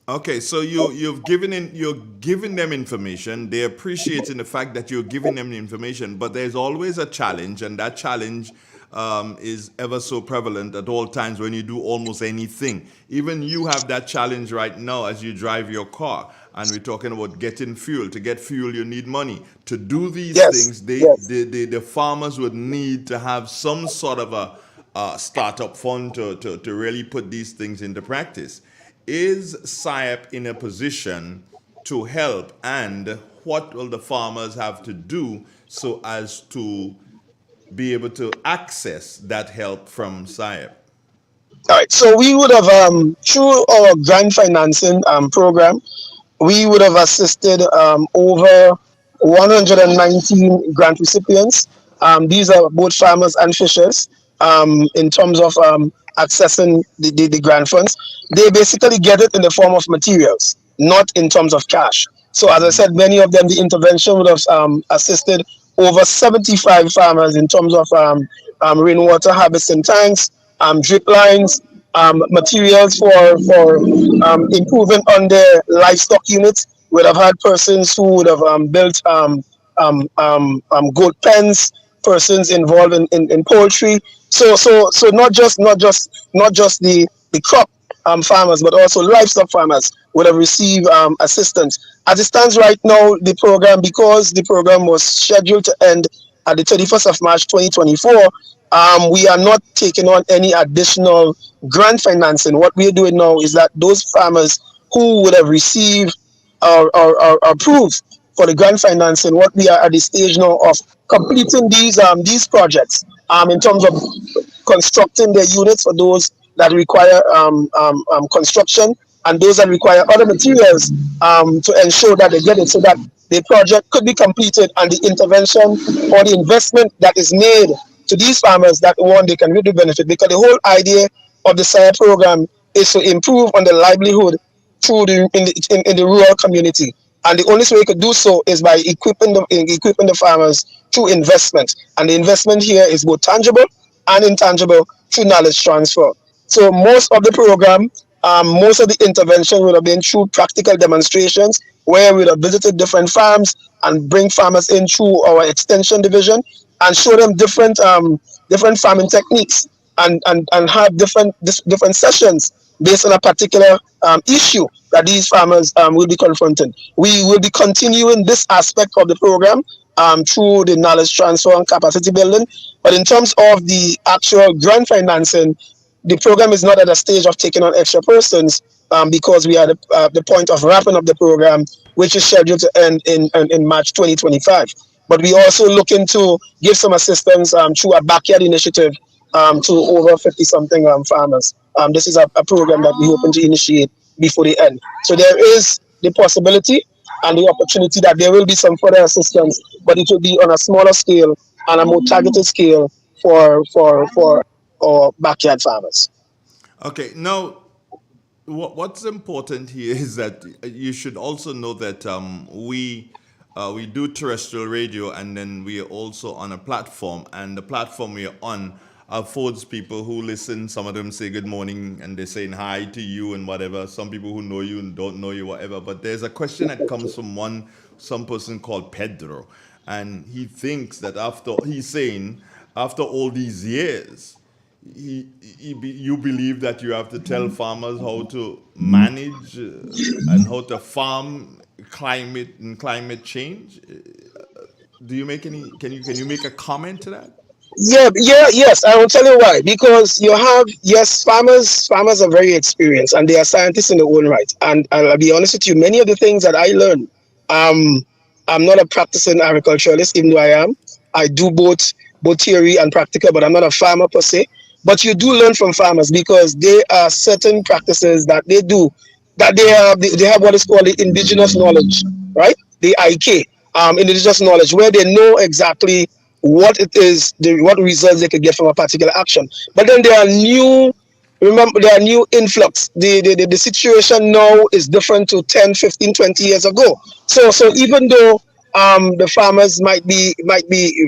Okay, so you're giving them information. They're appreciating the fact that you're giving them the information, but there's always a challenge, and that challenge is ever so prevalent at all times when you do almost anything. Even you have that challenge right now as you drive your car, and we're talking about getting fuel. To get fuel, you need money. To do these things, the farmers would need to have some sort of a startup fund to really put these things into practice. Is SIAP in a position to help, and what will the farmers have to do so as to be able to access that help from SIAP? All right, so we would have, through our grant financing program, we would have assisted over 119 grant recipients. These are both farmers and fishers in terms of accessing the grant funds. They basically get it in the form of materials, not in terms of cash. So as I said, many of them, the intervention would have assisted over 75 farmers in terms of rainwater harvesting tanks, drip lines, materials for improving on their livestock units. We'd have had persons who would have built goat pens, persons involved in poultry. So not just the crop farmers, but also livestock farmers would have received assistance. As it stands right now, the program, because the program was scheduled to end at the 31st of March 2024, we are not taking on any additional grant financing. What we are doing now is that those farmers who would have received or approved for the grant financing, what we are at the stage now of completing these projects in terms of constructing the units for those that require construction and those that require other materials to ensure that they get it so that the project could be completed and the intervention or the investment that is made to these farmers that one they can really benefit, because the whole idea of the SIRE program is to improve on the livelihood through in the rural community. And the only way you could do so is by equipping the farmers through investment. And the investment here is both tangible and intangible through knowledge transfer. So most of the program, most of the intervention would have been through practical demonstrations where we would have visited different farms and bring farmers in through our extension division and show them different farming techniques and have different sessions based on a particular issue that these farmers will be confronting. We will be continuing this aspect of the program through the knowledge transfer and capacity building. But in terms of the actual grant financing, the program is not at a stage of taking on extra persons because we are at the point of wrapping up the program, which is scheduled to end in March 2025. But we also looking to give some assistance through a backyard initiative to over 50-something farmers. This is a program that we hoping to initiate before the end. So there is the possibility and the opportunity that there will be some further assistance, but it will be on a smaller scale and a more targeted scale for our backyard farmers. Okay, now what's important here is that you should also know that we do terrestrial radio, and then we are also on a platform, and the platform we are on affords people who listen. Some of them say good morning and they're saying hi to you and whatever. Some people who know you and don't know you, whatever. But there's a question that comes from some person called Pedro, and he thinks that after all these years, you believe that you have to tell farmers how to manage and how to farm climate change. Do you make any? Can you make a comment to that? Yes. I will tell you why. Because farmers are very experienced and they are scientists in their own right. And I'll be honest with you, many of the things that I learned, I'm not a practicing agriculturalist, even though I am. I do both theory and practical, but I'm not a farmer per se. But you do learn from farmers because there are certain practices that they do that they have what is called the indigenous knowledge, right? The IK, indigenous knowledge, where they know exactly what it is, what results they could get from a particular action. But then there are new influx. The situation now is different to 10, 15, 20 years ago. So even though the farmers might be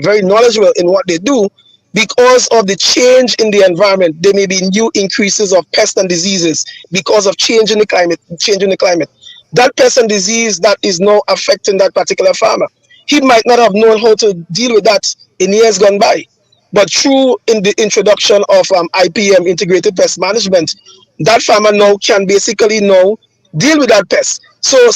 very knowledgeable in what they do, because of the change in the environment, there may be new increases of pests and diseases because of changing the climate. That pest and disease that is now affecting that particular farmer, he might not have known how to deal with that in years gone by. But through in the introduction of IPM, integrated pest management, that farmer now can basically now deal with that pest. So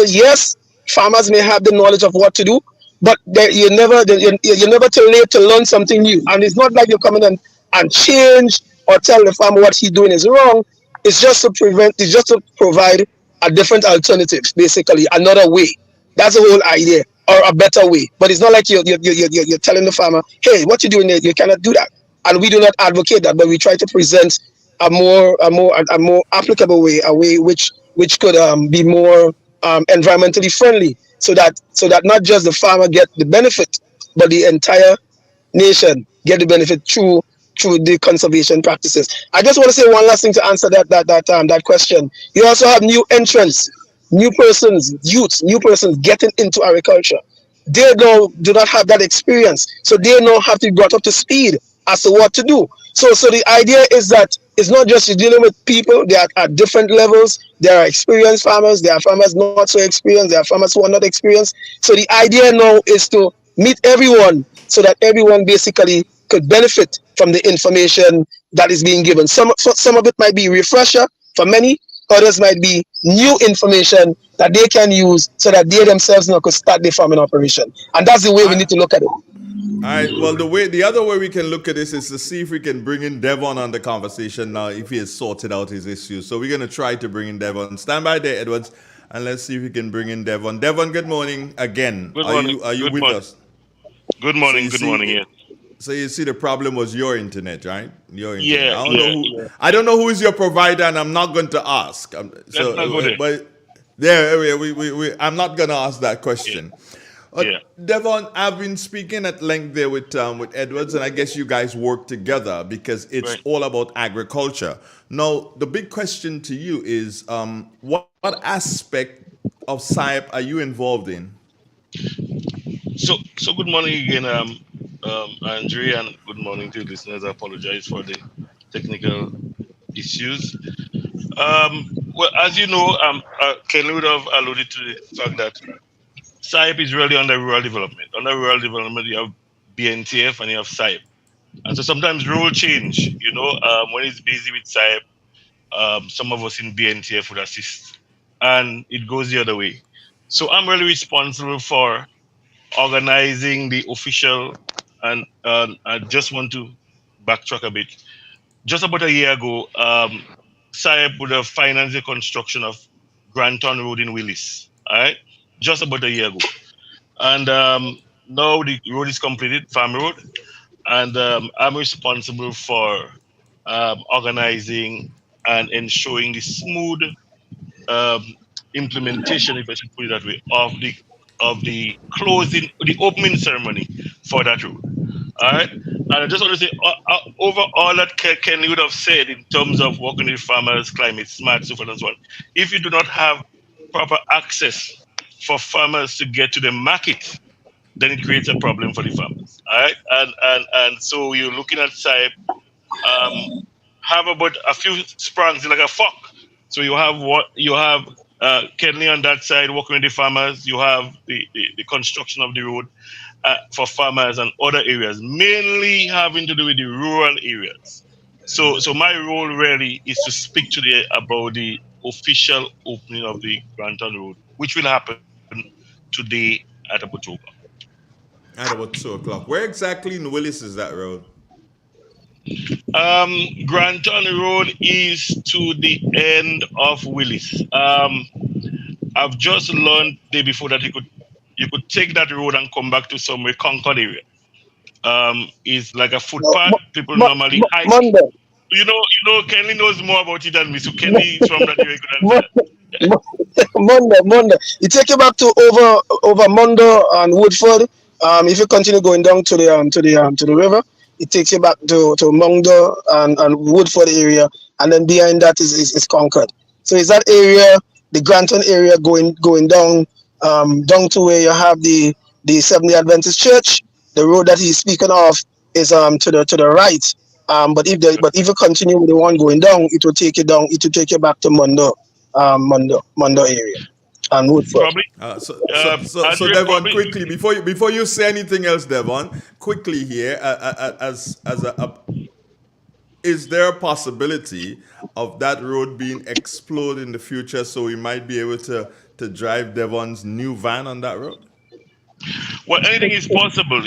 yes, farmers may have the knowledge of what to do, but you're never too late to learn something new. And it's not like you're coming in and change or tell the farmer what he's doing is wrong. It's just to provide a different alternative, basically another way. That's the whole idea, or a better way. But it's not like you're telling the farmer, hey, what you're doing there, you cannot do that. And we do not advocate that, but we try to present a more applicable way, a way which could be more environmentally friendly, so that not just the farmer get the benefit, but the entire nation get the benefit through the conservation practices. I just want to say one last thing to answer that question. You also have new entrants, new persons getting into agriculture. They do not have that experience, so they now have to be brought up to speed as to what to do. So the idea is that it's not just you're dealing with people. They are at different levels. There are experienced farmers. There are farmers not so experienced. There are farmers who are not experienced. So the idea now is to meet everyone so that everyone basically could benefit from the information that is being given. Some of it might be refresher for many. Others might be new information that they can use so that they themselves now could start their farming operation. And that's the way we need to look at it. All right. Well, the other way we can look at this is to see if we can bring in Devon on the conversation now, if he has sorted out his issues. So we're gonna try to bring in Devon. Stand by there, Edwards, and let's see if we can bring in Devon. Devon, good morning again. Good morning. Are you Good with morning. us? Good So morning. you Good see, morning. Yes. so you see, the problem was your internet, right? Your internet. Yeah. Yeah. I don't know who is your provider, and I'm not going to ask. Let's not go there. But there, I'm not going to ask that question. Yeah. Devon, I've been speaking at length there with Edwards, and I guess you guys work together because it's Right. all about agriculture. Now, the big question to you is, what aspect of SIAP are you involved in? So good morning again, Andre, and good morning to the listeners. I apologize for the technical issues. Well, as you know, Ken would have alluded to the fact that SIAP is really under rural development. Under rural development, you have BNTF and you have SIAP. And so sometimes role change, when it's busy with SIAP, some of us in BNTF would assist. And it goes the other way. So I'm really responsible for organizing the official, and I just want to backtrack a bit. Just about a year ago, SIAP would have financed the construction of Granton Road in Willis. All right, just about a year ago, and now the road is completed, Farm Road, and I'm responsible for organizing and ensuring the smooth implementation, if I should put it that way, of the closing, the opening ceremony for that road. All right, and I just want to say, over all that Ken would have said in terms of working with farmers, climate smart, so forth and so on. If you do not have proper access for farmers to get to the market, then it creates a problem for the farmers. All right, and so you're looking at SIAP, have about a few sprangs like a fork. So you have Kenley on that side working with the farmers. You have the construction of the road for farmers and other areas, mainly having to do with the rural areas. So my role really is to speak about the official opening of the Granton Road, which will happen today at about 2 o'clock. At about 2 o'clock. Where exactly in Willis is that road? Granton Road is to the end of Willis. I've just learned the day before that you could take that road and come back to somewhere Concord area. It's like a footpath. People normally hike. Monday. Kenley knows more about it than me. So Kenley is from that area. Monday. You take you back to over Mondo and Woodford. If you continue going down to the river, it takes you back to Mondo and Woodford area, and then behind that is Concord. So is that area, the Granton area, going down down to where you have the Seventh-day Adventist Church. The road that he's speaking of is to the right. But if you continue with the one going down, it will take you down. It will take you back to Mondo area and Woodford. Probably. So Devon, quickly before you say anything else, Devon, quickly here, is there a possibility of that road being explored in the future, so we might be able to drive Devon's new van on that road? Well, anything is possible.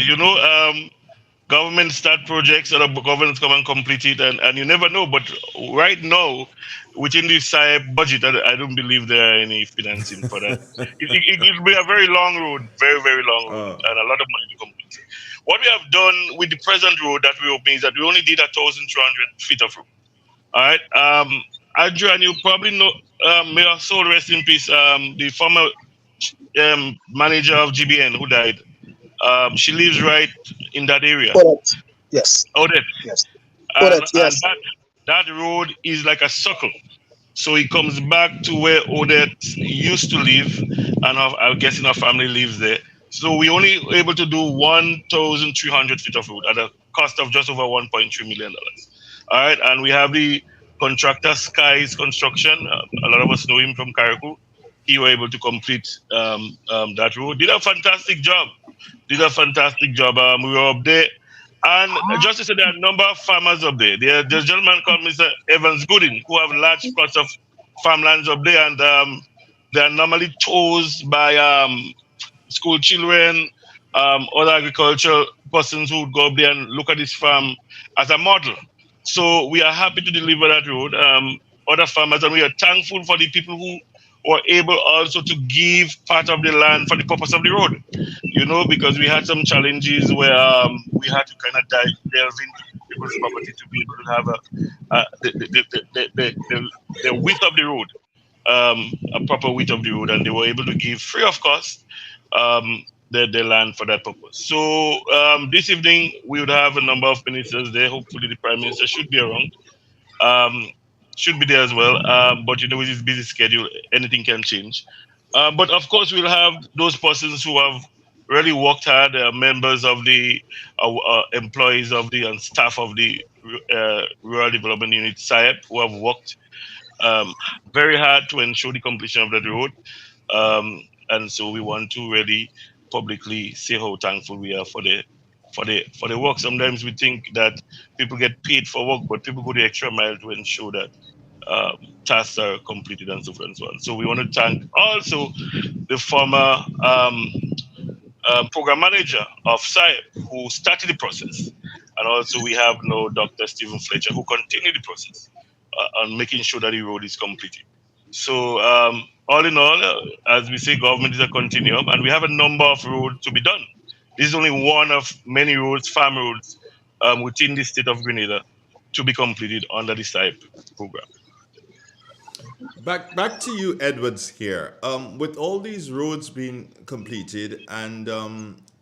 Government start projects, other governments come and complete it, and you never know. But right now, within the SIAP budget, I don't believe there are any financing for that. It will be a very long road, very, very long road, and a lot of money to complete. What we have done with the present road that we opened is that we only did 1,200 feet of road. All right. Andrew, and you probably know, may our soul rest in peace, the former manager of GBN who died. She lives right in that area. Odette. Yes. Odette. Yes. And, yes. and that road is like a circle. So it comes back to where Odette used to live, and I'm guessing her family lives there. So we only able to do 1,300 feet of road at a cost of just over $1.3 million. All right, and we have the contractor Sky's Construction. A lot of us know him from Carriacou. He was able to complete that road. Did a fantastic job. We were up there. And just to say, there are a number of farmers up there. There's a gentleman called Mr. Evans Gooding, who have large plots of farmlands up there. And they are normally tossed by school children, other agricultural persons who would go up there and look at this farm as a model. So we are happy to deliver that road. Other farmers, and we are thankful for the people who were able also to give part of the land for the purpose of the road. Because we had some challenges where we had to kind of delve into people's property to be able to have the width of the road, a proper width of the road, and they were able to give free of cost the land for that purpose. So this evening we would have a number of ministers there. Hopefully the Prime Minister should be around, should be there as well. But with his busy schedule, anything can change. But of course we'll have those persons who have really worked hard, members of the employees of the and staff of the Rural Development Unit SIAP, who have worked very hard to ensure the completion of that road. And so we want to really publicly say how thankful we are for the work. Sometimes we think that people get paid for work, but people go the extra mile to ensure that tasks are completed and so forth and so on. So we want to thank also the former program manager of SIAP who started the process. And also we have now Dr. Stephen Fletcher who continued the process on making sure that the road is completed. So all in all, as we say, government is a continuum, and we have a number of roads to be done. This is only one of many roads, farm roads, within the state of Grenada to be completed under the SIAP program. Back to you, Edwards. Here, with all these roads being completed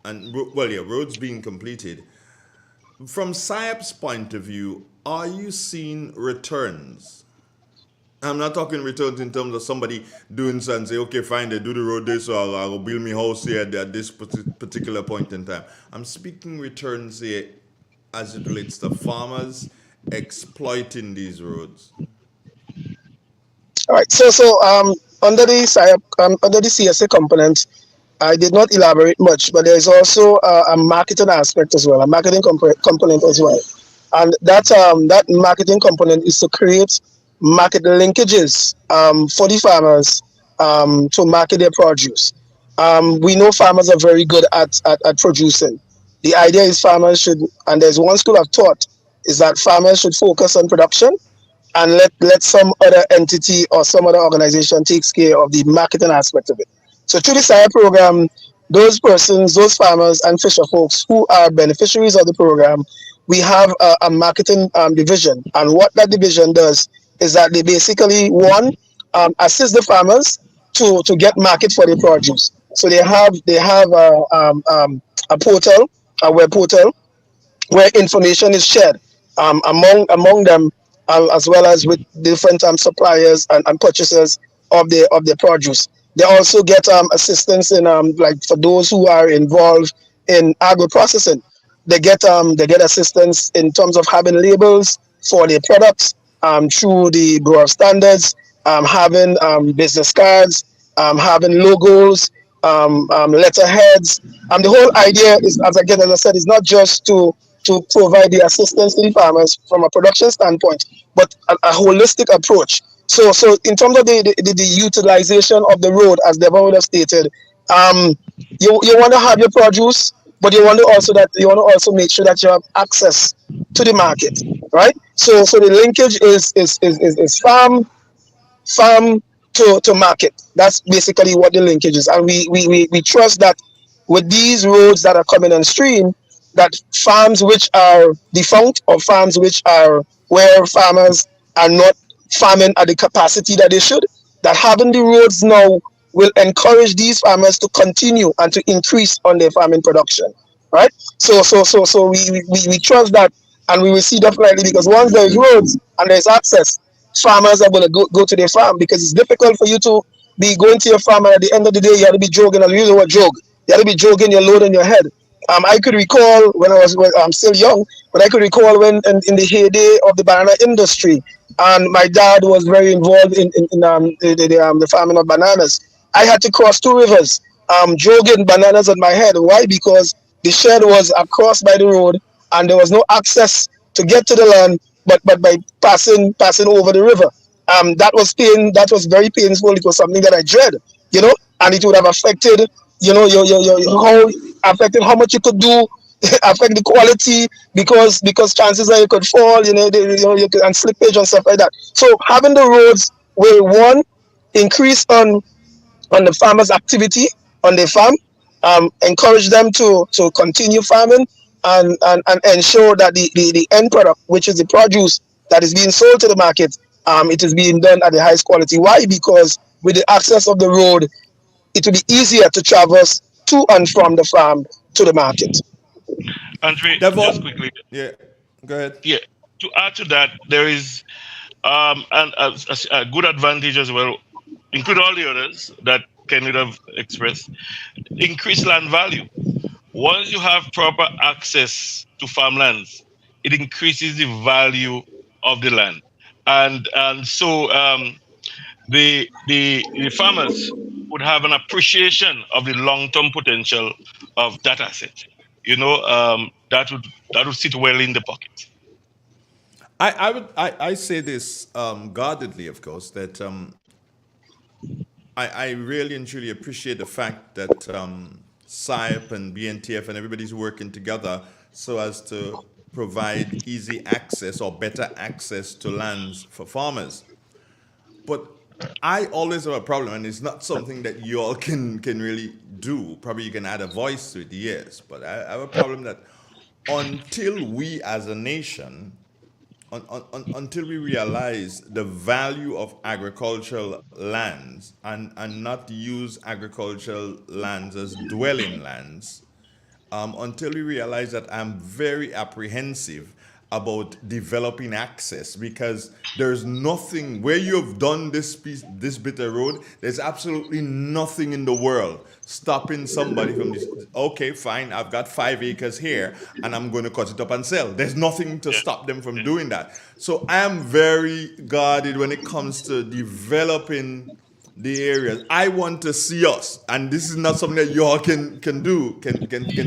roads being completed, from SIAP's point of view, are you seeing returns? I'm not talking returns in terms of somebody doing so and say, okay, fine, they do the road this, so I'll build my house here at this particular point in time. I'm speaking returns here as it relates to farmers exploiting these roads. All right. So under the SIAP, under the CSA component, I did not elaborate much, but there is also a marketing aspect as well, a marketing component as well, and that marketing component is to create market linkages for the farmers to market their produce. We know farmers are very good at producing. The idea is farmers should, and there's one school of thought, is that farmers should focus on production and let some other entity or some other organization takes care of the marketing aspect of it. So through the SIAP program, those persons, those farmers and fisher folks who are beneficiaries of the program, we have a marketing division. And what that division does is that they basically, one, assist the farmers to get market for their produce. So they have a portal, a web portal, where information is shared among them, as well as with different suppliers and purchasers of their produce. They also get assistance in like for those who are involved in agro processing. They get assistance in terms of having labels for their products through the Bureau of Standards, having business cards, having logos, letterheads. The whole idea is, as I said, is not just to provide the assistance to the farmers from a production standpoint, but a holistic approach. So in terms of the utilization of the road, as Devon would have stated, you want to have your produce, but you want to also make sure that you have access to the market, right? So the linkage is farm to market. That's basically what the linkage is, and we trust that with these roads that are coming on stream, that farms which are defunct or farms which are where farmers are not farming at the capacity that they should, that having the roads now will encourage these farmers to continue and to increase on their farming production, right? So we trust that, and we will see definitely, because once there's roads and there's access, farmers are going to go to their farm, because it's difficult for you to be going to your farm and at the end of the day you have to be jogging, and you know what jog? You have to be jogging your load on your head. I could recall when I'm still young, but I could recall when in the heyday of the banana industry, and my dad was very involved in the farming of bananas. I had to cross two rivers, jogging bananas on my head. Why? Because the shed was across by the road, and there was no access to get to the land, but by passing over the river. That was very painful. It was something that I dread, and it would have affected, your affecting how much you could do, affect the quality because chances are you could fall, you could, and slippage and stuff like that. So having the roads will one increase on the farmers' activity on their farm, encourage them to continue farming and ensure that the end product, which is the produce that is being sold to the market, it is being done at the highest quality. Why? Because with the access of the road, it will be easier to traverse to and from the farm to the market. Andre, Devon, just quickly, yeah, go ahead. yeah. To add to that, there is a good advantage as well, include all the others that Ken would have expressed. Increased land value. Once you have proper access to farmlands, it increases the value of the land, and so the farmers would have an appreciation of the long term potential of that asset. That would sit well in the pocket. I say this guardedly, of course, that I really and truly appreciate the fact that SIPE and BNTF and everybody's working together so as to provide easy access or better access to lands for farmers. But I always have a problem, and it's not something that you all can really do. Probably you can add a voice to it, yes, but I have a problem that until we as a nation until we realize the value of agricultural lands and not use agricultural lands as dwelling lands, until we realize that, I'm very apprehensive about developing access, because there's nothing where you have done this bit of road. There's absolutely nothing in the world stopping somebody from this. Okay, fine, I've got 5 acres here and I'm going to cut it up and sell. There's nothing to stop them from doing that. So I am very guarded when it comes to developing the areas. I want to see us, and this is not something that you all can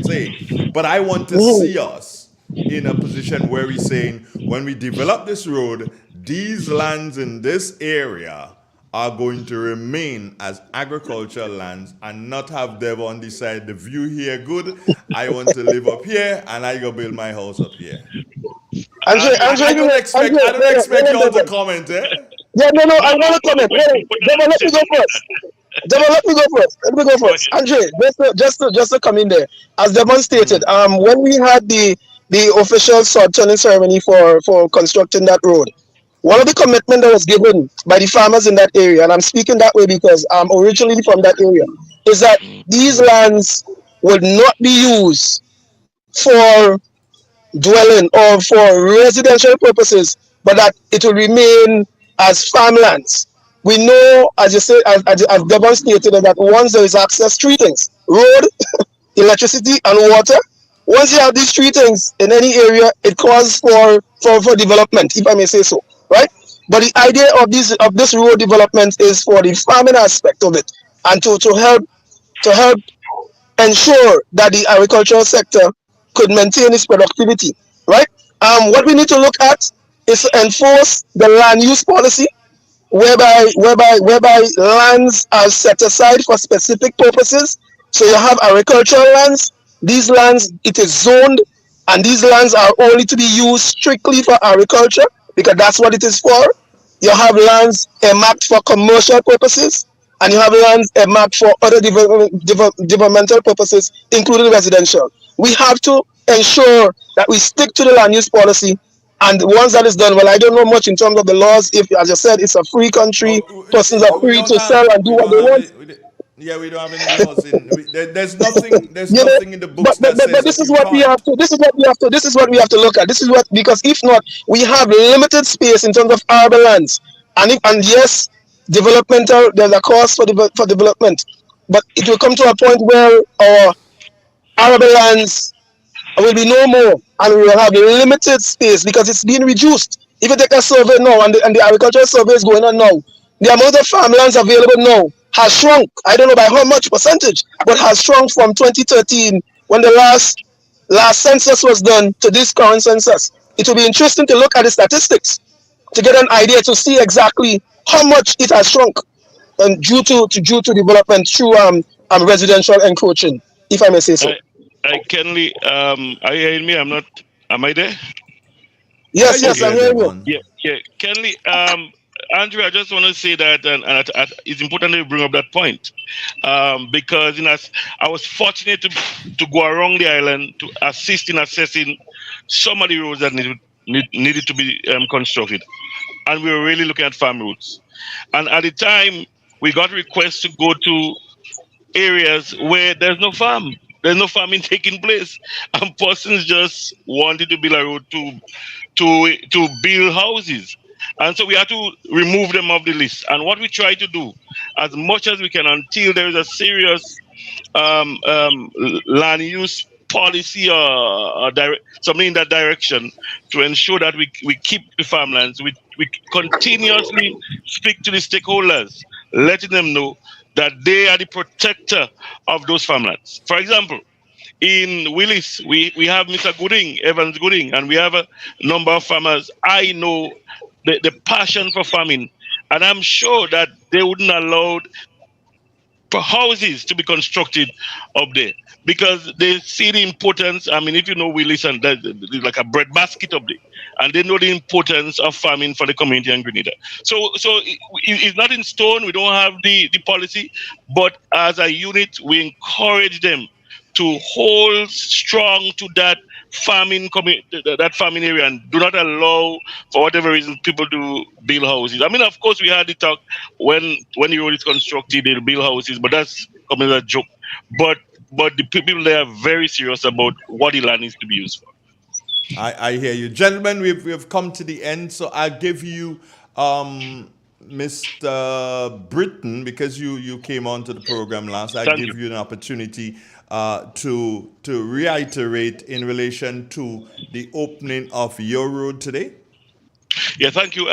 say, but I want to see us in a position where we're saying, when we develop this road, these lands in this area are going to remain as agricultural lands and not have Devon decide the view here good. I want to live up here and I go build my house up here. I don't expect y'all to comment, eh? Yeah, no, I'm gonna comment. Devon, let me go first. Let me go first. Andre, just to come in there. As Devon stated, when we had the official sod turning ceremony for constructing that road, one of the commitment that was given by the farmers in that area, and I'm speaking that way because I'm originally from that area, is that these lands would not be used for dwelling or for residential purposes, but that it will remain as farmlands. We know, as you say, as Devon stated, that once there is access, three things: road, electricity, and water. Once you have these three things in any area, it calls for development, if I may say so, right? But the idea of this road development is for the farming aspect of it, and to help ensure that the agricultural sector could maintain its productivity, right? What we need to look at is to enforce the land use policy, whereby lands are set aside for specific purposes. So you have agricultural lands. These lands, it is zoned, and these lands are only to be used strictly for agriculture because that's what it is for. You have lands earmarked for commercial purposes, and you have lands earmarked for other developmental purposes, including residential. We have to ensure that we stick to the land use policy. And once that is done, well, I don't know much in terms of the laws. If, as I said, it's a free country, persons are free to sell and do what they want. Yeah, we don't have any laws. There's nothing. There's nothing in the books but that says. This is what we have to. This is what we have to look at. Because if not, we have limited space in terms of arable lands, and yes, developmental. There's a cost for development, but it will come to a point where our arable lands will be no more, and we will have limited space because it's being reduced. If you take a survey now, and the agricultural survey is going on now, the amount of farmlands available now has shrunk. I don't know by how much percentage, but has shrunk from 2013, when the last census was done, to this current census. It will be interesting to look at the statistics to get an idea, to see exactly how much it has shrunk, and due to development through residential encroaching, if I may say so. Kenley, are you hearing me? I'm not. Am I there? Yes, yes, I'm hearing you. Yeah. Kenley, Andrew, I just want to say that, and it's important that you bring up that point, because I was fortunate to go around the island to assist in assessing some of the roads that needed to be constructed, and we were really looking at farm routes. And at the time, we got requests to go to areas where there's no farming taking place, and persons just wanted to build a road to build houses. And so we had to remove them off the list. And what we try to do, as much as we can, until there is a serious land use policy or something in that direction, to ensure that we keep the farmlands. We continuously speak to the stakeholders, letting them know that they are the protector of those farmlands. For example, in Willis, we have Mr. Gooding, Evans Gooding, and we have a number of farmers. I know the passion for farming, and I'm sure that they wouldn't allow for houses to be constructed up there because they see the importance. I mean, if you know Willis, and there's like a breadbasket up there, and they know the importance of farming for the community in Grenada. So it's not in stone. We don't have the policy, but as a unit, we encourage them to hold strong to that that farming area, and do not allow, for whatever reason, people to build houses. I mean, of course, we had the talk when the road is constructed, they'll build houses, but that's coming as a joke. But the people there are very serious about what the land needs to be used for. I hear you, gentlemen. We've come to the end, so I'll give you Mr. Britton, because you came on to the program last. I give you an opportunity to reiterate in relation to the opening of your road today. Yeah, thank you.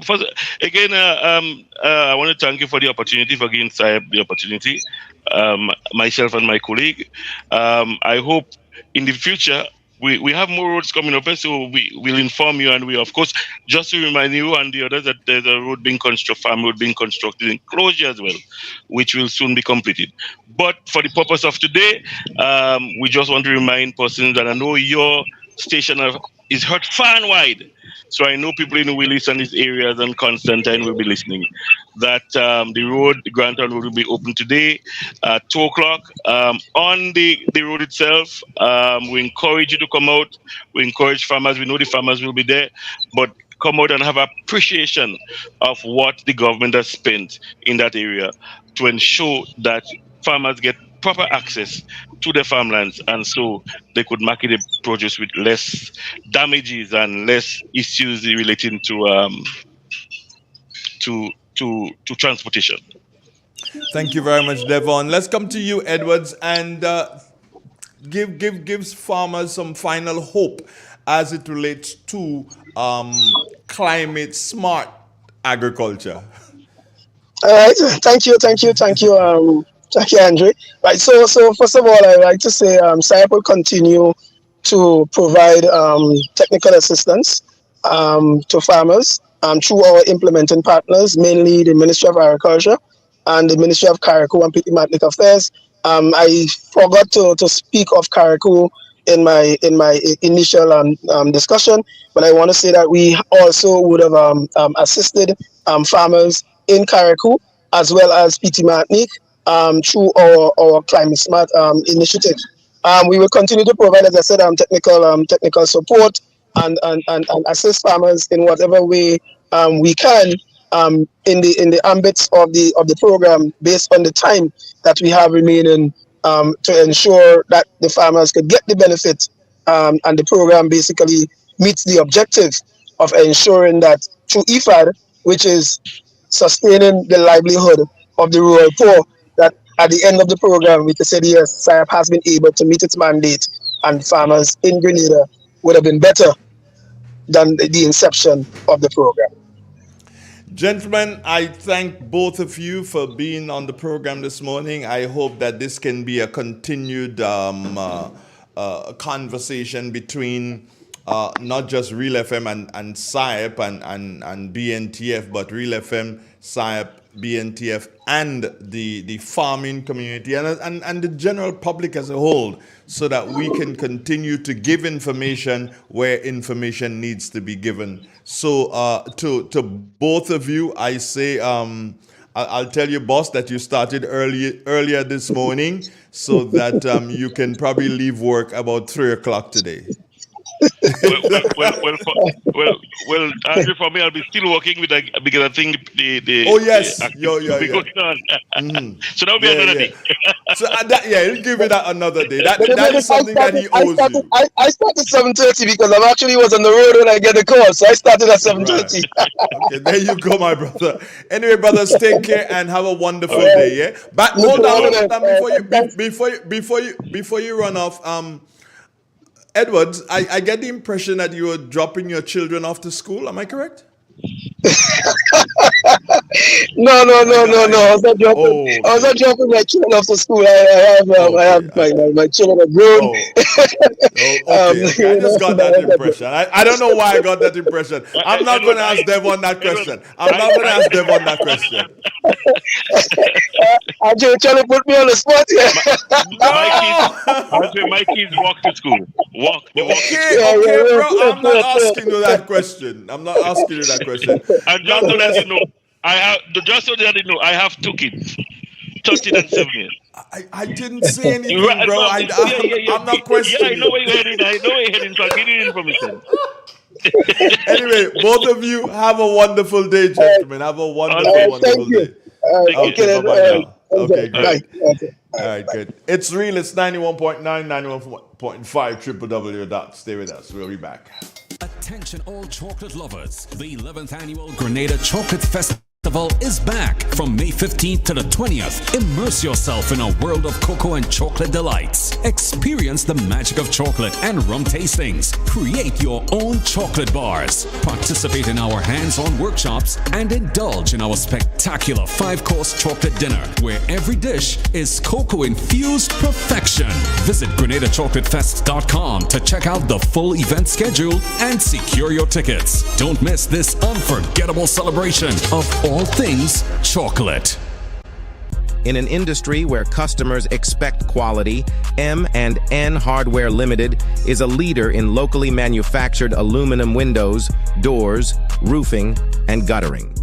First, again, I want to thank you for the opportunity, for giving Saib the opportunity, myself and my colleague. I hope in the future we have more roads coming up, so we will inform you, and we, of course, just to remind you and the others that there's a road being constructed, farm road being constructed in Closure as well, which will soon be completed. But for the purpose of today, we just want to remind persons, and I know your station is heard far and wide, so I know people in Willis and these areas and Constantine will be listening, that the Grantown Road will be open today at 2 o'clock. On the road itself, we encourage you to come out. We encourage farmers. We know the farmers will be there, but come out and have appreciation of what the government has spent in that area to ensure that farmers get proper access to the farmlands, and so they could market the produce with less damages and less issues relating to transportation. Thank you very much, Devon. Let's come to you, Edwards, and gives farmers some final hope as it relates to climate smart agriculture. All right, thank you, thank you, Andre. Right, so first of all, I'd like to say SIAP will continue to provide technical assistance to farmers through our implementing partners, mainly the Ministry of Agriculture and the Ministry of Carriacou and Diplomatic Affairs. I forgot to speak of Carriacou in my initial discussion, but I want to say that we also would have assisted farmers in Carriacou as well as PT Martinique through our Climate Smart initiative. We will continue to provide, as I said, technical support and assist farmers in whatever way we can in the ambits of the program, based on the time that we have remaining, to ensure that the farmers could get the benefit, and the program basically meets the objective of ensuring that through EFAD, which is sustaining the livelihood of the rural poor, that at the end of the program we can say yes, SIAP has been able to meet its mandate, and farmers in Grenada would have been better than the inception of the program. Gentlemen, I thank both of you for being on the program this morning. I hope that this can be a continued conversation between not just Real FM and SIAP and BNTF, but Real FM, SIAP, BNTF, and the farming community and the general public as a whole, so that we can continue to give information where information needs to be given. So to both of you, I say, I'll tell you, boss, that you started earlier this morning, so that you can probably leave work about 3 o'clock today. Well, Andrew, for me, I'll be still working with because I think the oh yes, going on. So that'll be another day. So he'll give you that another day. That is something that he owes you. I started 7:30 because I actually was on the road when I get the call, so I started at 7:30. Okay, there you go, my brother. Anyway, brothers, take care and have a wonderful day. Yeah, but hold on before you run off. Edwards, I get the impression that you were dropping your children off to school. Am I correct? No. I was not dropping my children off to school. I have my children are grown. Okay. I just got that impression. I don't know why I got that impression. I'm not going to ask Devon that question. You're trying to put me on the spot here. My kids walk to school. Okay, bro. I'm not asking you that question. And just so that you know, I have 2 kids, 13 and 7 years. I didn't say anything, bro. I'm not questioning. Yeah, I know where you're heading. So I'll get it information. Anyway, both of you have a wonderful day, gentlemen. Have a wonderful day. Okay, good. All right, good. It's real. It's 91.9, 91.5, www. Stay with us. We'll be back. Attention all chocolate lovers. The 11th annual Grenada Chocolate Festival is back from May 15th to the 20th. Immerse yourself in a world of cocoa and chocolate delights. Experience the magic of chocolate and rum tastings. Create your own chocolate bars. Participate in our hands-on workshops and indulge in our spectacular 5-course chocolate dinner, where every dish is cocoa-infused perfection. Visit GrenadaChocolateFest.com to check out the full event schedule and secure your tickets. Don't miss this unforgettable celebration of all things chocolate. In an industry where customers expect quality, M&N Hardware Limited is a leader in locally manufactured aluminum windows, doors, roofing, and guttering.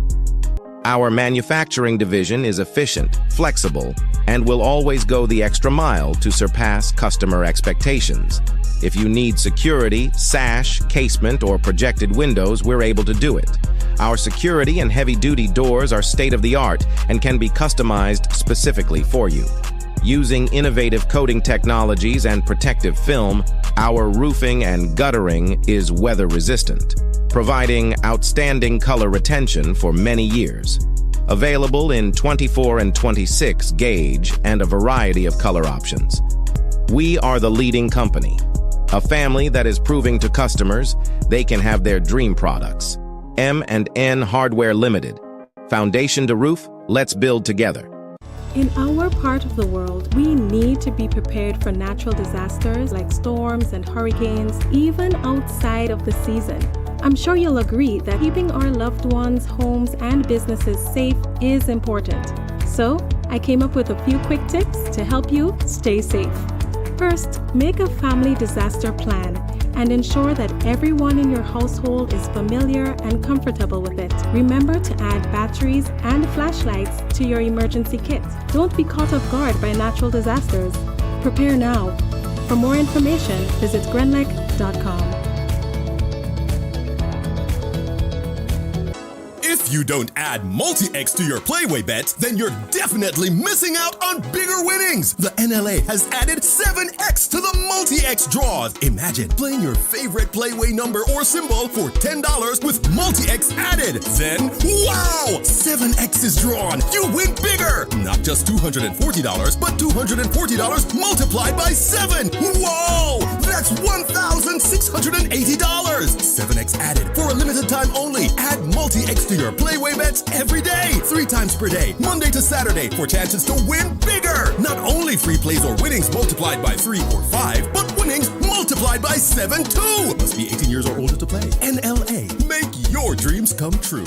Our manufacturing division is efficient, flexible, and will always go the extra mile to surpass customer expectations. If you need security, sash, casement, or projected windows, we're able to do it. Our security and heavy-duty doors are state-of-the-art and can be customized specifically for you. Using innovative coating technologies and protective film, our roofing and guttering is weather-resistant, providing outstanding color retention for many years. Available in 24 and 26 gauge and a variety of color options. We are the leading company, a family that is proving to customers they can have their dream products. M&N Hardware Limited. Foundation to roof, let's build together. In our part of the world, we need to be prepared for natural disasters like storms and hurricanes, even outside of the season. I'm sure you'll agree that keeping our loved ones, homes, and businesses safe is important. So, I came up with a few quick tips to help you stay safe. First, make a family disaster plan and ensure that everyone in your household is familiar and comfortable with it. Remember to add batteries and flashlights to your emergency kit. Don't be caught off guard by natural disasters. Prepare now. For more information, visit grenlec.com. If you don't add multi-X to your Playway bets, then you're definitely missing out on bigger winnings. The NLA has added 7X to the multi-X draws. Imagine playing your favorite Playway number or symbol for $10 with multi-X added. Then, wow! 7X is drawn. You win bigger. Not just $240, but $240 multiplied by 7. Whoa! That's $1,680. 7X added for a limited time only. Add multi-X to your Playway bets every day, 3 times per day, Monday to Saturday, for chances to win bigger. Not only free plays or winnings multiplied by 3 or 5, but winnings multiplied multiplied by 7 too. Must be 18 years or older to play. NLA. Make your dreams come true.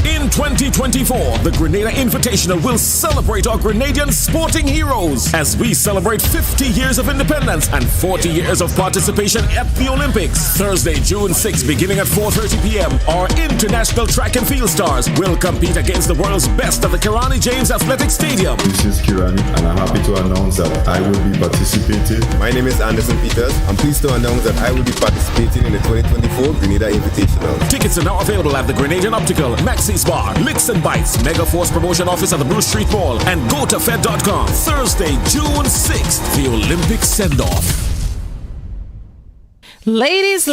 In 2024, the Grenada Invitational will celebrate our Grenadian sporting heroes as we celebrate 50 years of independence and 40 years of participation at the Olympics. Thursday, June 6, beginning at 4:30 p.m., our international track and field stars will compete against the world's best at the Kirani James Athletic Stadium. This is Kirani, and I'm happy to announce that I will be participating. My name is Anderson Peters. I'm pleased to announce that I will be participating in the 2024 Grenada Invitational. Tickets are now available at the Grenadian Optical, Maxis Bar, Licks and Bites, Mega Force Promotion Office at the Blue Street Mall, and GoToFed.com. Thursday, June 6th, the Olympic send-off. Ladies,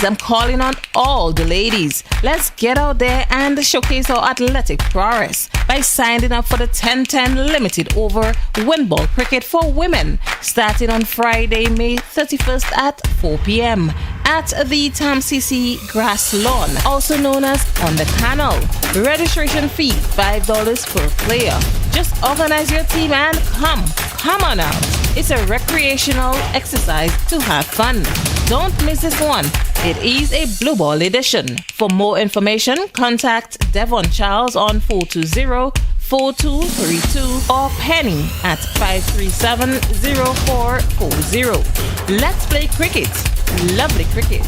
I'm calling on all the ladies. Let's get out there and showcase our athletic prowess by signing up for the 10-10 limited over windball cricket for women, starting on Friday, May 31st at 4 p.m. at the TAMCC Grass Lawn, also known as On the Canal. Registration fee $5 per player. Just organize your team and come on out. It's a recreational exercise to have fun. Don't miss this one. It is a blue ball edition. For more information, contact Devon Charles on 420-4232 or Penny at 537-0440. Let's play cricket. Lovely cricket.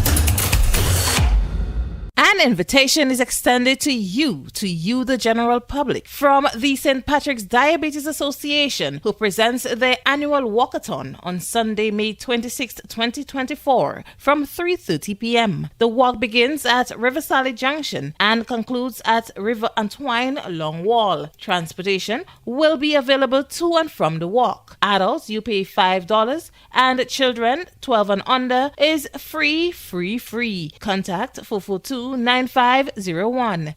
An invitation is extended to you, the general public, from the St. Patrick's Diabetes Association, who presents their annual walkathon on Sunday, May 26, 2024, from 3:30 p.m. The walk begins at River Sally Junction and concludes at River Antoine Long Wall. Transportation will be available to and from the walk. Adults, you pay $5, and children 12 and under is free. Contact 442-9501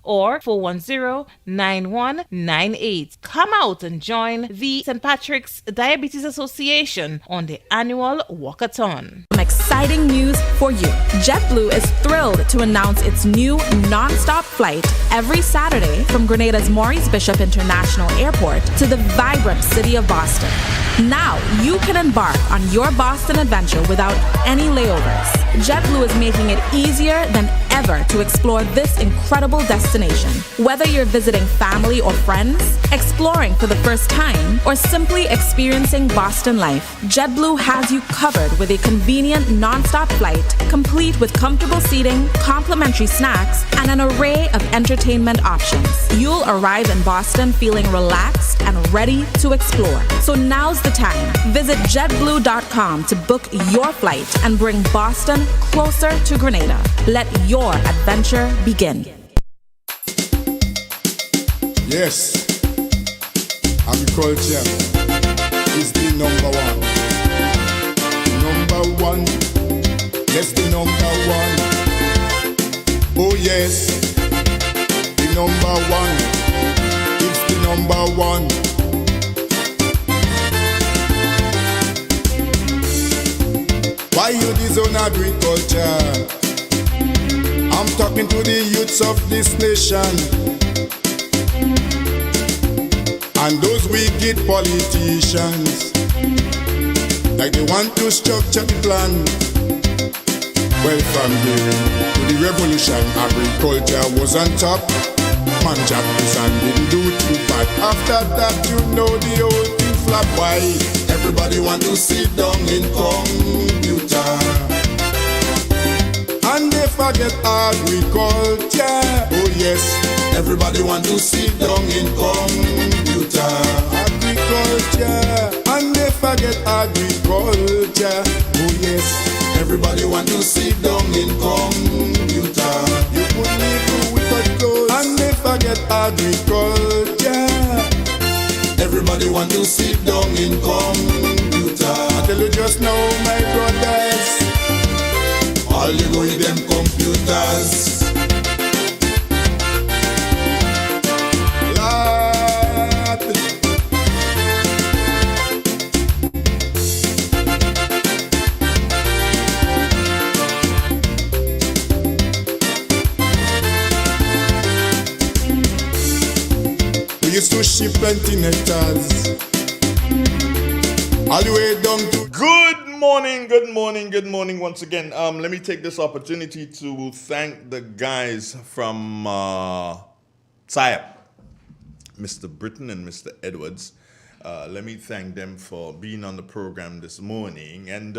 or 410-9198. Come out and join the St. Patrick's Diabetes Association on the annual walkathon. Some exciting news for you. JetBlue is thrilled to announce its new non-stop flight every Saturday from Grenada's Maurice Bishop International Airport to the vibrant city of Boston. Now you can embark on your Boston adventure without any layovers. JetBlue is making it easier than ever to explore this incredible destination. Whether you're visiting family or friends, exploring for the first time, or simply experiencing Boston life, JetBlue has you covered with a convenient non-stop flight, complete with comfortable seating, complimentary snacks, and an array of entertainment options. You'll arrive in Boston feeling relaxed and ready to explore. So now's the time. Visit JetBlue.com to book your flight and bring Boston closer to Grenada. Let your adventure begin. Yes, agriculture is the number one. Number one, yes, the number one. Oh yes, the number one. It's the number one. Why you disown agriculture? I'm talking to the youths of this nation and those wicked politicians, like they want to structure the plan. Well, from here to the revolution, agriculture was on top. Man jacked his and didn't do too bad. After that, you know the whole thing flop. Why? Everybody want to sit down in computer and they forget agriculture. Oh yes, everybody want to sit down in computer. Agriculture, and they forget agriculture. Oh yes, everybody want to sit down in computer. You put people with a clothes and they forget agriculture. Everybody want to sit down in computer. I tell you just now, my brothers, all you go with them computers. Lord. We used to ship 20 hectares all the way down to Good Good morning once again. Let me take this opportunity to thank the guys from SIAP, Mr. Britton and Mr. Edwards. Let me thank them for being on the program this morning. And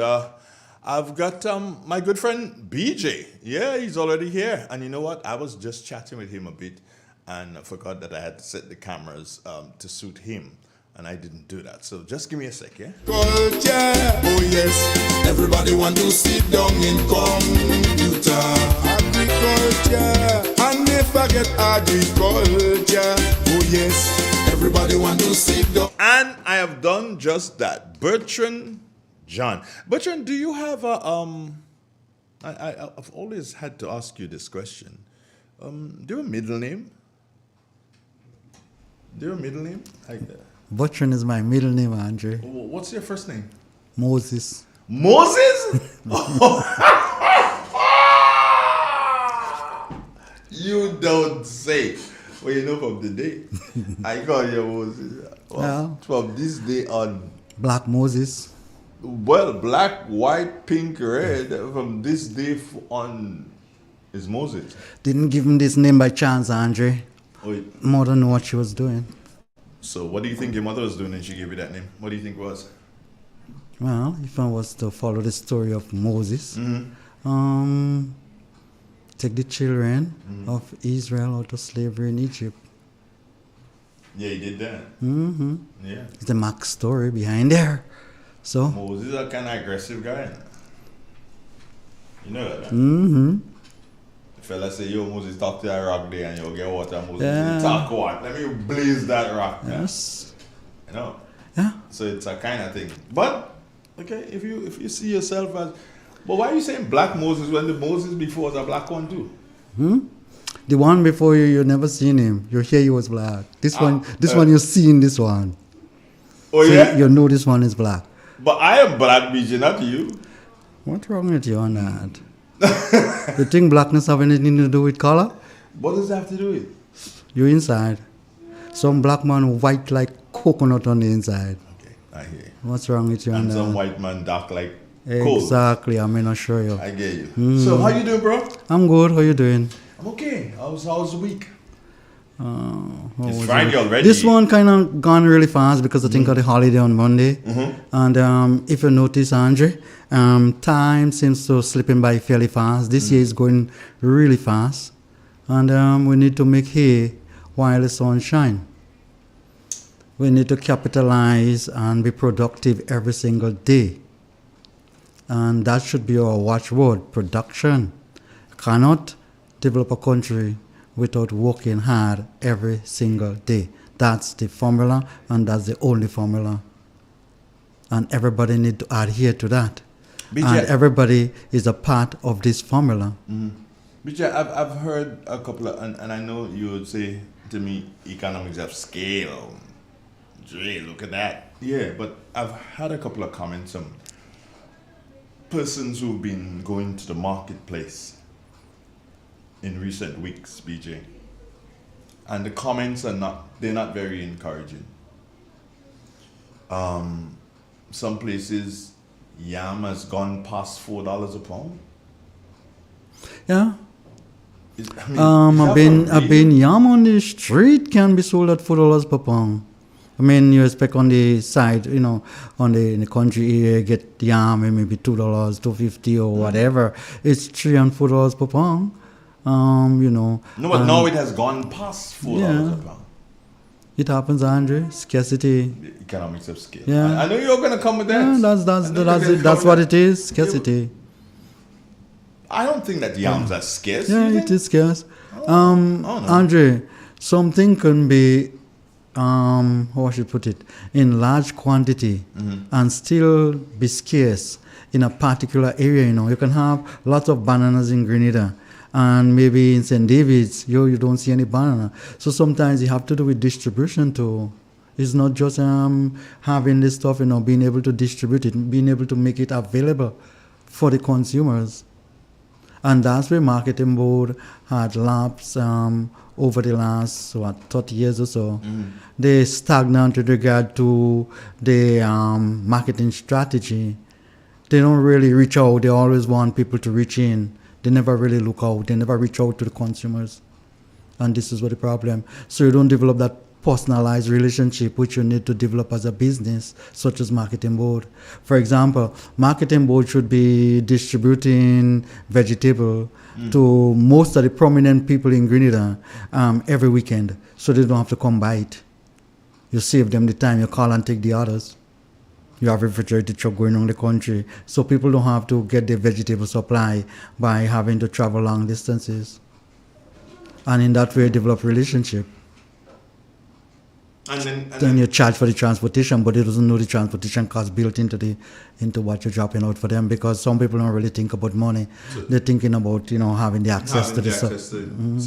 I've got my good friend BJ. Yeah, he's already here. And you know what? I was just chatting with him a bit and I forgot that I had to set the cameras to suit him. And I didn't do that. So just give me a sec, yeah? Culture, oh yes. Everybody want to sit down in computer. Agriculture, and they forget agriculture. Oh yes. Everybody want to sit down. And I have done just that. Bertrand John. Bertrand, do you have a I've always had to ask you this question. Do you have a middle name? Bertrand is my middle name, Andre. What's your first name? Moses. Moses? You don't say. Well, you know from the day I call you Moses. Well, from this day on. Black Moses. Well, black, white, pink, red. From this day on is Moses. Didn't give him this name by chance, Andre. Wait. Mother knew what she was doing. So what do you think your mother was doing when she gave you that name? What do you think it was? Well, if I was to follow the story of Moses, take the children of Israel out of slavery in Egypt. Yeah, he did that. Yeah. It's the Mac story behind there. So Moses is a kind of aggressive guy. You know that, right? The fella say, yo, Moses, talk to that rock there and you'll get water. Moses say, talk what? Let me blaze that rock. Yes. You know? Yeah. So it's a kind of thing. But, okay, if you see yourself as... But why are you saying black Moses when the Moses before was a black one too? The one before you never seen him. You hear he was black. This one you seen this one. Oh, so yeah? You know this one is black. But I am black, BJ, not you. What's wrong with you on that? You think blackness have anything to do with color? What does that have to do with? You're inside. Some black man white like coconut on the inside. Okay, I hear you. What's wrong with you on that? And some white man dark like coal. Exactly, I mean, I'll show you. I get you. So how you doing, bro? I'm good, how you doing? I'm okay. How's the week? It's Friday already. This one kind of gone really fast because I think of the holiday on Monday. And if you notice, Andre, time seems to slipping by fairly fast. This year is going really fast. And we need to make hay while the sun shines. We need to capitalize and be productive every single day. And that should be our watchword, production. Cannot develop a country without working hard every single day. That's the formula, and that's the only formula. And everybody need to adhere to that. BJ, and everybody is a part of this formula. BJ, I've heard a couple of, and I know you would say to me, economics of scale. Dre, look at that. Yeah, but I've had a couple of comments from persons who've been going to the marketplace in recent weeks, BJ. And the comments they're not very encouraging. Some places, yam has gone past $4 a pound. Yeah. I've been yam on the street can be sold at $4 per pound. I mean, you expect on the side, in the country area, get yam maybe $2, $2.50 or whatever. It's $3 and $4 per pound. No, but now it has gone past $4 a pound. It happens, Andre. Scarcity. The economics of scale. Yeah. I know you're going to come with that. Yeah, that's what it is. Scarcity. I don't think that yams are scarce. Yeah, it is scarce. Andre, something can be, how I should put it, in large quantity and still be scarce in a particular area. You can have lots of bananas in Grenada. And maybe in St. David's, you don't see any banana. So sometimes you have to do with distribution too. It's not just having this stuff, being able to distribute it, being able to make it available for the consumers. And that's where Marketing Board had lapsed over the last, 30 years or so. They stagnant with regard to the marketing strategy. they don't really reach out. They always want people to reach in. They never really look out. They never reach out to the consumers. And this is what the problem. So you don't develop that personalized relationship which you need to develop as a business, such as marketing board. For example, marketing board should be distributing vegetable to most of the prominent people in Grenada every weekend, so they don't have to come buy it. You save them the time. You call and take the others. You have a refrigerated truck going around the country, so people don't have to get their vegetable supply by having to travel long distances. And in that way, develop relationship. And then you charge for the transportation, but they doesn't know the transportation cost built into what you're dropping out for them, because some people don't really think about money. So they're thinking about having the access to the stuff. So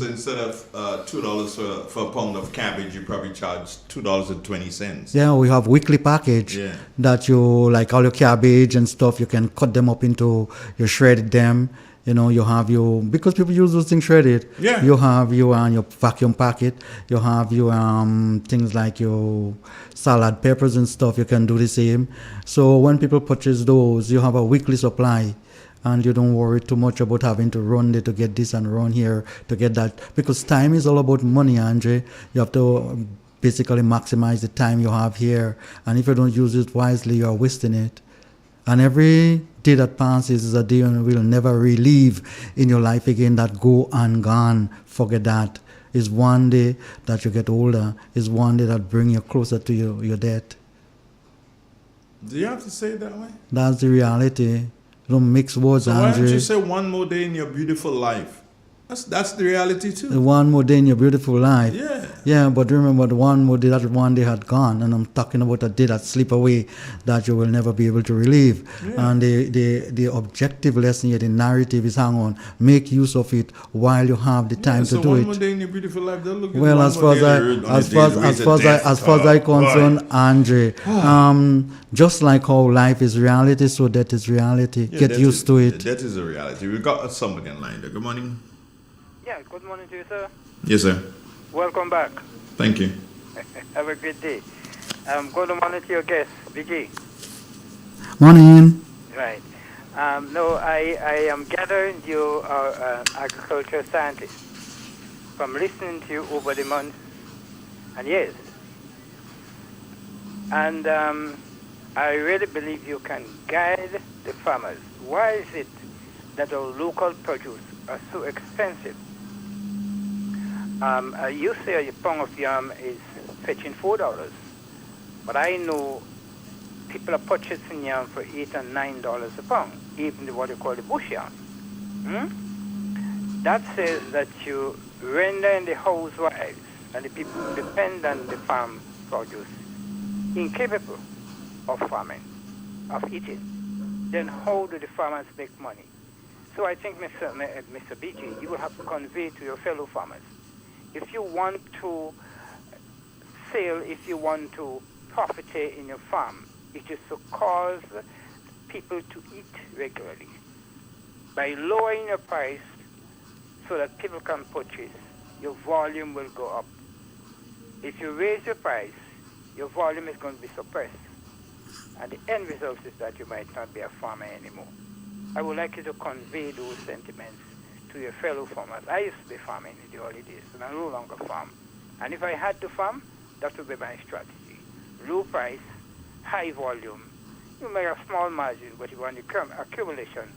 instead of $2 for a pound of cabbage, you probably charge $2.20. Yeah, we have weekly package that you, like all your cabbage and stuff, you can cut them up into, you shred them. You have because people use those things shredded. Yeah. You have your vacuum packet. You have your things like your salad peppers and stuff. You can do the same. So when people purchase those, you have a weekly supply, and you don't worry too much about having to run there to get this and run here to get that. Because time is all about money, Andre. You have to basically maximize the time you have here. And if you don't use it wisely, you are wasting it. And every day that passes is a day you will never relive in your life again, that go and gone. Forget that. It's one day that you get older. It's one day that brings you closer to your death. Do you have to say it that way? That's the reality. Don't mix words, so Andre. Why don't you say one more day in your beautiful life? That's the reality too. One more day in your beautiful life. Yeah. Yeah, but remember, the one more day, that one day had gone, and I'm talking about a day that slip away that you will never be able to relive. Yeah. And the objective lesson here, the narrative is, hang on, make use of it while you have the time to do it. One more day in your beautiful life. Don't look at well, as far as I concerned, Andre, just like how life is reality, so death is reality. Yeah, get used to it. That is a reality. We got somebody in line there. Good morning. Yeah, good morning to you, sir. Yes, sir. Welcome back. Thank you. Have a great day. Good morning to your guest, BG. Morning. Right. No, I am gathering you agricultural scientist from listening to you over the months and years. And I really believe you can guide the farmers. Why is it that our local produce are so expensive? You say a pound of yam is fetching $4, but I know people are purchasing yam for $8 and $9 a pound, even what you call the bush yam. That says that you render the housewives and the people who depend on the farm produce incapable of farming, of eating. Then how do the farmers make money? So I think, Mr. BG, you will have to convey to your fellow farmers, if you want to sell, if you want to profit in your farm, it is to cause people to eat regularly. By lowering your price so that people can purchase, your volume will go up. If you raise your price, your volume is going to be suppressed. And the end result is that you might not be a farmer anymore. I would like you to convey those sentiments to your fellow farmers. I used to be farming in the early days, and I no longer farm. And if I had to farm, that would be my strategy. Low price, high volume. You make a small margin, but if you want the accumulation,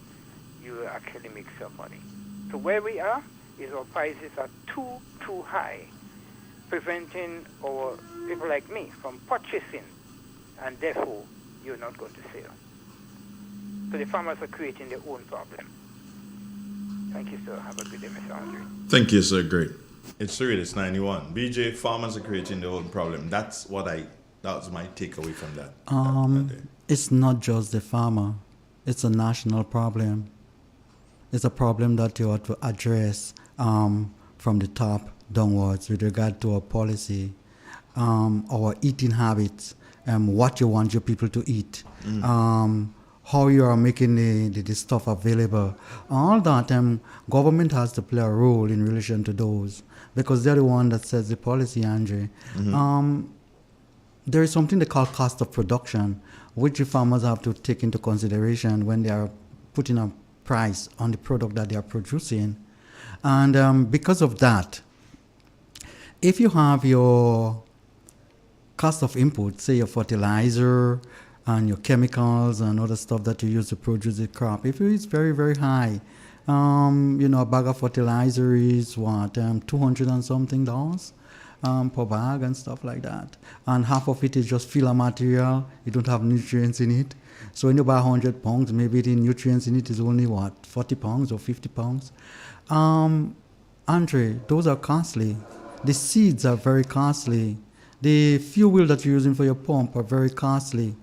you will actually make some money. So where we are is our prices are too high, preventing our people like me from purchasing, and therefore you're not going to sell. So the farmers are creating their own problem. Thank you, sir. Have a good day, Mr. Andre. Thank you, sir. Great. It's 91. BJ, farmers are creating their own problem. That's my takeaway from that. It's not just the farmer. It's a national problem. It's a problem that you have to address from the top downwards with regard to our policy, our eating habits, what you want your people to eat, how you are making the stuff available. All that, government has to play a role in relation to those, because they're the one that sets the policy, Andre. there is something they call cost of production, which the farmers have to take into consideration when they are putting a price on the product that they are producing. And because of that, if you have your cost of input, say your fertilizer and your chemicals and other stuff that you use to produce the crop, if it's very, very high, a bag of fertilizer is what, $200 and something per bag and stuff like that. And half of it is just filler material. You don't have nutrients in it. So when you buy 100 pounds, maybe the nutrients in it is only what, 40 pounds or 50 pounds. Andre, those are costly. The seeds are very costly. The fuel that you're using for your pump are very costly.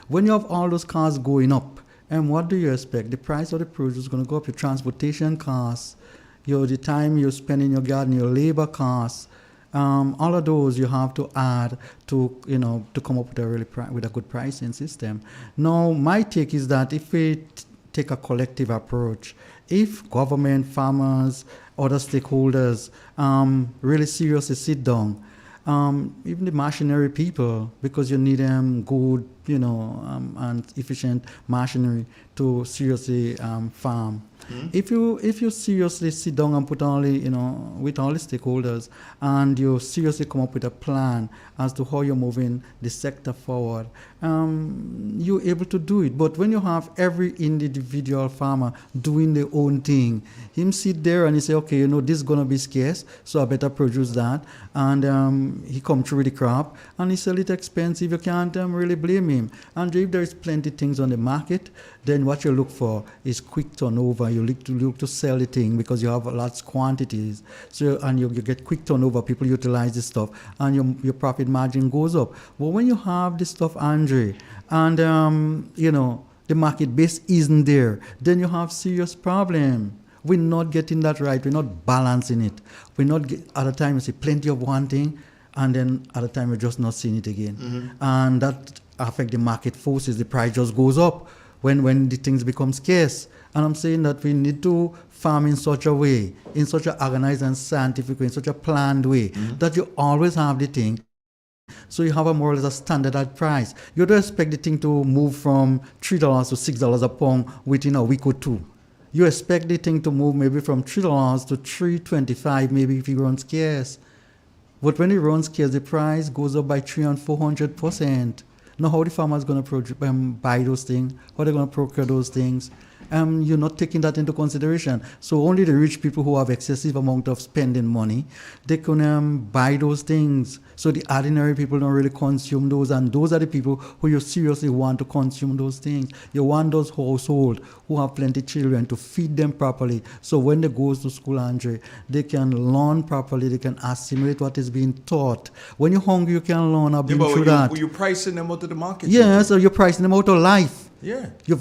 When you have all those costs going up, and what do you expect? The price of the produce is going to go up. Your transportation costs, the time you spend in your garden, your labor costs, all of those you have to add to come up with a good pricing system. Now, my take is that if we take a collective approach, if government, farmers, other stakeholders really seriously sit down, even the machinery people, because you need good, and efficient machinery to seriously farm. Mm-hmm. If you seriously sit down and put with all the stakeholders, and you seriously come up with a plan as to how you're moving the sector forward, you're able to do it. But when you have every individual farmer doing their own thing, him sit there and he say, okay, this is gonna be scarce, so I better produce that, and he come through the crop and he sell it expensive. You can't really blame him. And if there is plenty things on the market, then what you look for is quick turnover. You look to sell the thing because you have large quantities. So and you get quick turnover. People utilize this stuff, and your profit margin goes up. But when you have this stuff, Andre, and the market base isn't there, then you have serious problem. We're not getting that right. We're not balancing it. At a time you see plenty of one thing, and then at a time you're just not seeing it again. Mm-hmm. And that affect the market forces. The price just goes up when the things become scarce. And I'm saying that we need to farm in such a way, in such an organized and scientific way, in such a planned way, mm-hmm. that you always have the thing. So you have a more or less a standardized price. You don't expect the thing to move from $3 to $6 a pound within a week or two. You expect the thing to move maybe from $3 to $3.25, maybe if it runs scarce. But when it runs scarce, the price goes up by 300% and 400%. Now, how the farmers going to buy those things? How they going to procure those things? You're not taking that into consideration. So only the rich people who have excessive amount of spending money, they can buy those things. So the ordinary people don't really consume those, and those are the people who you seriously want to consume those things. You want those households who have plenty of children to feed them properly. So when they go to school, Andre, they can learn properly. They can assimilate what is being taught. When you're hungry, you can learn. I've been through that. You're pricing them out of the market. Yeah, so you're pricing them out of life. Yeah, you're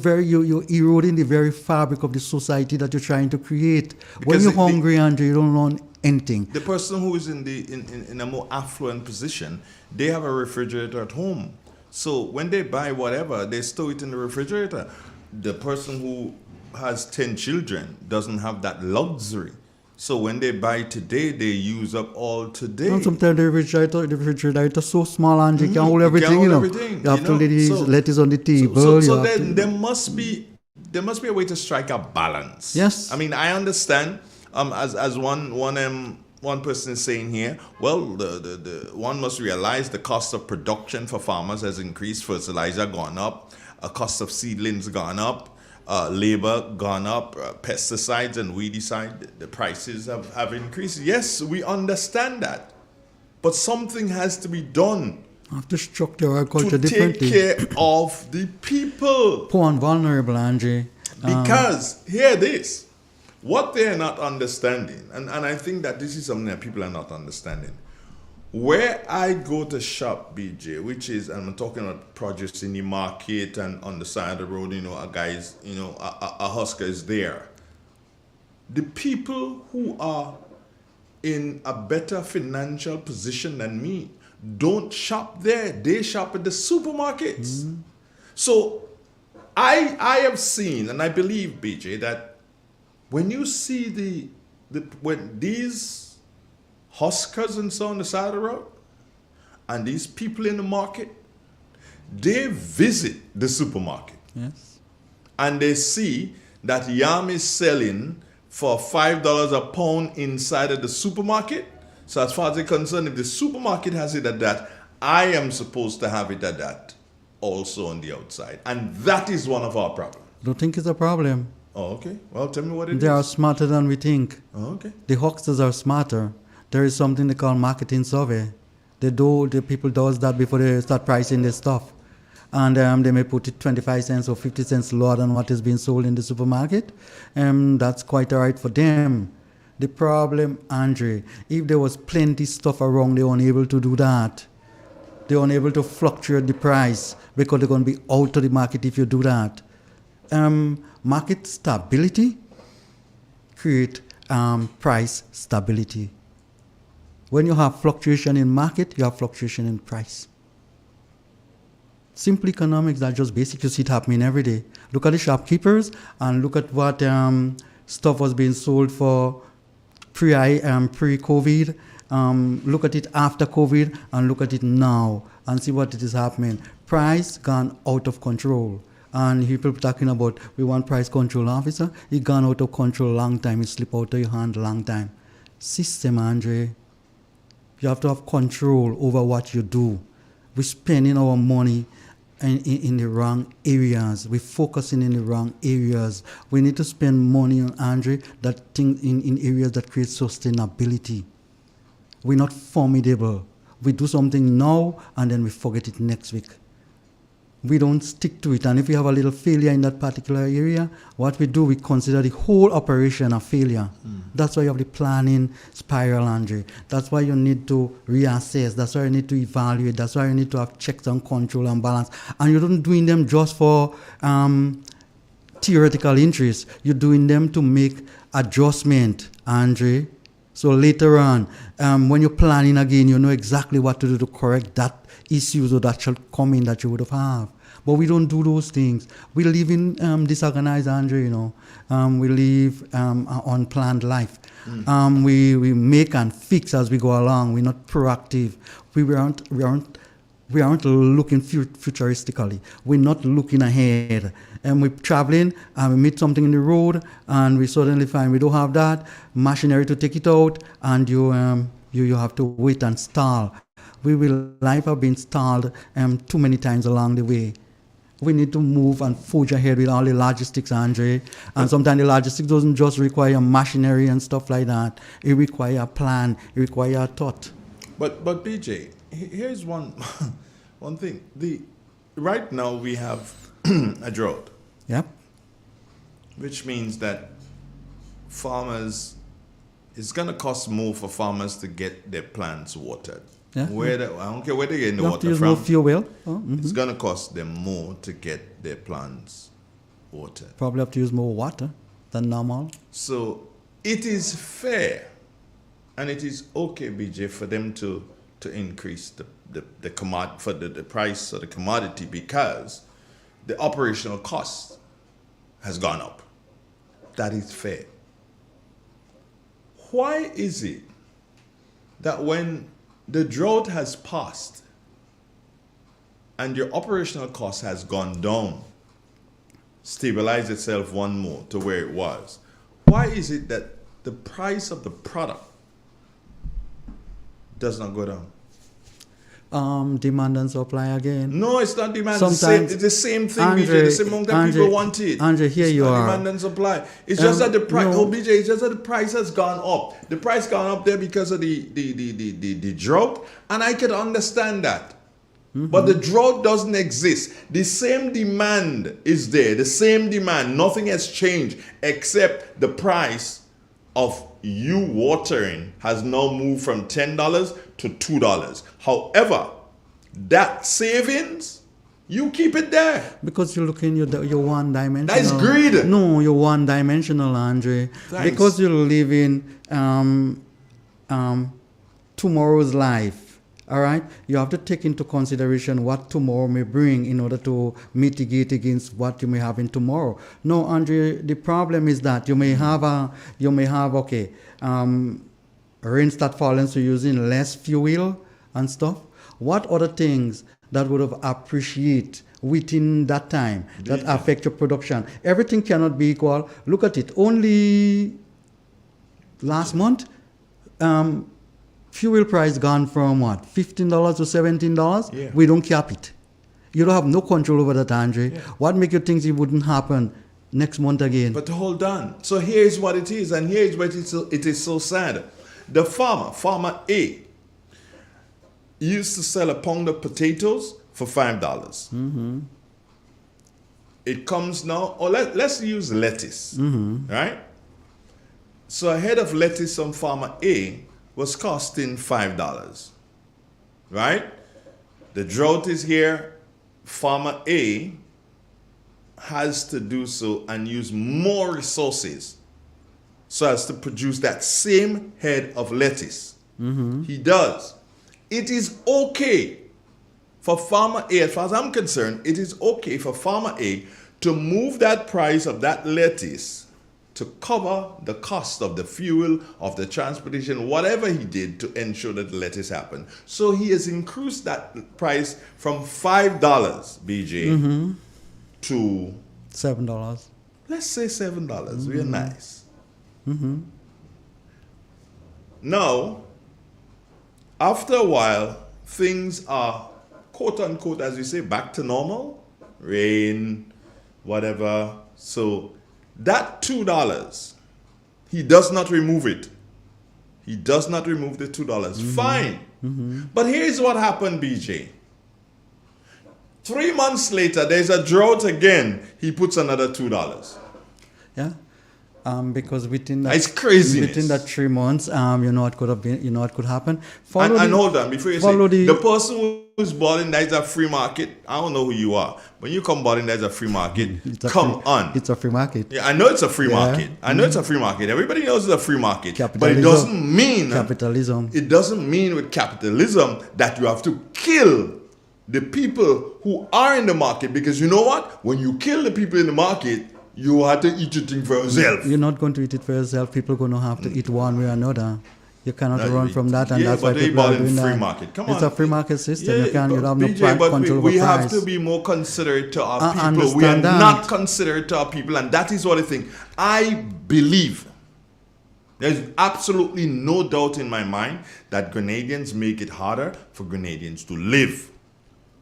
eroding the very fabric of the society that you're trying to create. Because when you're hungry, Andre, you don't learn anything. The person who is in a more affluent position, they have a refrigerator at home. So when they buy whatever, they store it in the refrigerator. The person who has 10 children doesn't have that luxury. So when they buy today, they use up all today. And sometimes the refrigerator is so small and you can hold everything, You have to let lettuce on the table. So then there must be a way to strike a balance. Yes. I mean, I understand. As one person is saying here, well, the one must realize the cost of production for farmers has increased. Fertilizer gone up, cost of seedlings gone up. Labor gone up, pesticides and weedicide, the prices have increased. Yes, we understand that. But something has to be done. Have to structure our culture differently. To take care of the people. Poor and vulnerable, Andre. Because, hear this, what they're not understanding, and I think that this is something that people are not understanding. Where I go to shop, BJ, which is, and I'm talking about produce in the market and on the side of the road, a guy's, a husker is there. The people who are in a better financial position than me don't shop there. They shop at the supermarkets. Mm-hmm. So I have seen, and I believe, BJ, that when you see when these huskers and so on the side of the road, And these people in the market, they visit the supermarket. Yes. And they see that yam is selling for $5 a pound inside of the supermarket. So as far as they're concerned, if the supermarket has it at that, I am supposed to have it at that also on the outside. And that is one of our problems. Don't think it's a problem. Oh, okay. Well, tell me what it is. They are smarter than we think. Oh, okay. The hucksters are smarter. There is something they call marketing survey. The people does that before they start pricing their stuff. And they may put it 25 cents or 50 cents lower than what is being sold in the supermarket. That's quite all right for them. The problem, Andre, if there was plenty stuff around, they were unable to do that. They're unable to fluctuate the price because they're going to be out of the market if you do that. Market stability create price stability. When you have fluctuation in market, you have fluctuation in price. Simple economics are just basic. You see it happening every day. Look at the shopkeepers and look at what stuff was being sold for pre-COVID. Look at it after COVID and look at it now and see what it is happening. Price gone out of control. And people talking about we want price control officer. It gone out of control long time. It slip out of your hand long time. System, Andre. You have to have control over what you do. We're spending our money in the wrong areas. We're focusing in the wrong areas. We need to spend money on, Andre, that thing in areas that create sustainability. We're not formidable. We do something now and then we forget it next week. We don't stick to it. And if we have a little failure in that particular area, what we do, we consider the whole operation a failure. That's why you have the planning spiral, Andre. That's why you need to reassess. That's why you need to evaluate. That's why you need to have checks and control and balance. And you're not doing them just for theoretical interest. You're doing them to make adjustment, Andre. So later on, when you're planning again, you know exactly what to do to correct that issues or that shortcoming that you would have. But we don't do those things. We live in disorganized, Andre, you know. We live unplanned life. We make and fix as we go along. We're not proactive. We aren't looking futuristically. We're not looking ahead. And we're traveling and we meet something in the road and we suddenly find we don't have that machinery to take it out and you have to wait and stall. Life have been stalled too many times along the way. We need to move and forge ahead with all the logistics, Andre. And sometimes the logistics doesn't just require machinery and stuff like that. It requires a plan. It requires a thought. But BJ, here's one thing. Right now we have a drought. Yep. Which means that it's going to cost more for farmers to get their plants watered. Yeah. I don't care where they're getting the water from. More fuel. It's going to cost them more to get their plants watered. Probably have to use more water than normal. So it is fair and it is okay, BJ, for them to increase the price of the commodity because the operational cost has gone up. That is fair. Why is it that when the drought has passed and your operational cost has gone down, stabilized itself one more to where it was, why is it that the price of the product does not go down? Demand and supply again. No, it's not demand. It's the same thing, Andre, BJ. The same amount that people want it. Andre, here you are. Demand and supply. It's just that the price. No. BJ, it's just that the price has gone up. The price gone up there because of the drought, and I can understand that. But the drought doesn't exist. The same demand is there. The same demand. Nothing has changed except the price of you watering has now moved from $10 to $2. However, that savings, you keep it there. Because you're looking, you're one-dimensional. That's greed. No, you're one-dimensional, Andre. Thanks. Because you're living tomorrow's life. All right, you have to take into consideration what tomorrow may bring in order to mitigate against what you may have in tomorrow. No, Andre, the problem is that you may have rain start falling, so you're using less fuel and stuff. what other things that would have appreciated within that time that affect your production? Everything cannot be equal. Look at it. Only last month, fuel price gone from what, $15 to $17? Yeah. We don't cap it. You don't have no control over that, Andre. Yeah. What make you think it wouldn't happen next month again? But hold on. So here's what it is, and here's what it is so sad. The farmer A, used to sell a pound of potatoes for $5. Mm-hmm. It comes now, or let's use lettuce, Mm-hmm. right? So a head of lettuce on farmer A was costing $5, right? The drought is here. Farmer A has to do so and use more resources so as to produce that same head of lettuce. Mm-hmm. He does. It is okay for farmer A, as far as I'm concerned, it is okay for farmer A to move that price of that lettuce to cover the cost of the fuel, of the transportation, whatever he did to ensure that the lettuce happened. So he has increased that price from $5, BJ, Mm-hmm. to $7. let's say $7. Mm-hmm. Real nice. Mm-hmm. Now, after a while, things are, quote unquote, as we say, back to normal. Rain, whatever. So that $2, he does not remove it. He does not remove the $2. Mm-hmm. Fine. Mm-hmm. But here's what happened, BJ. 3 months later, there's a drought again. He puts another $2. Yeah. Because within that, it's craziness. Within that 3 months, you know what could have been, you know what could happen. And hold on, before you say, the person who's balling that is a free market, I don't know who you are. When you come balling that is a free market, on. It's a free market. Yeah, I know it's a free market. I know it's a free market. Everybody knows it's a free market. But it doesn't mean capitalism. It doesn't mean with capitalism that you have to kill the people who are in the market, because you know what? When you kill the people in the market, you have to eat your thing for yourself. You're not going to eat it for yourself. People are going to have to eat one way or another. You cannot run from that, and that's why people are doing that. Market. Come it's on. a free market system. Yeah, you don't have no BJ, but control we over have price. to be more considerate to our people. Understand We are that. not considerate to our people, and that is what I think. I believe there's absolutely no doubt in my mind that Grenadians make it harder for Grenadians to live.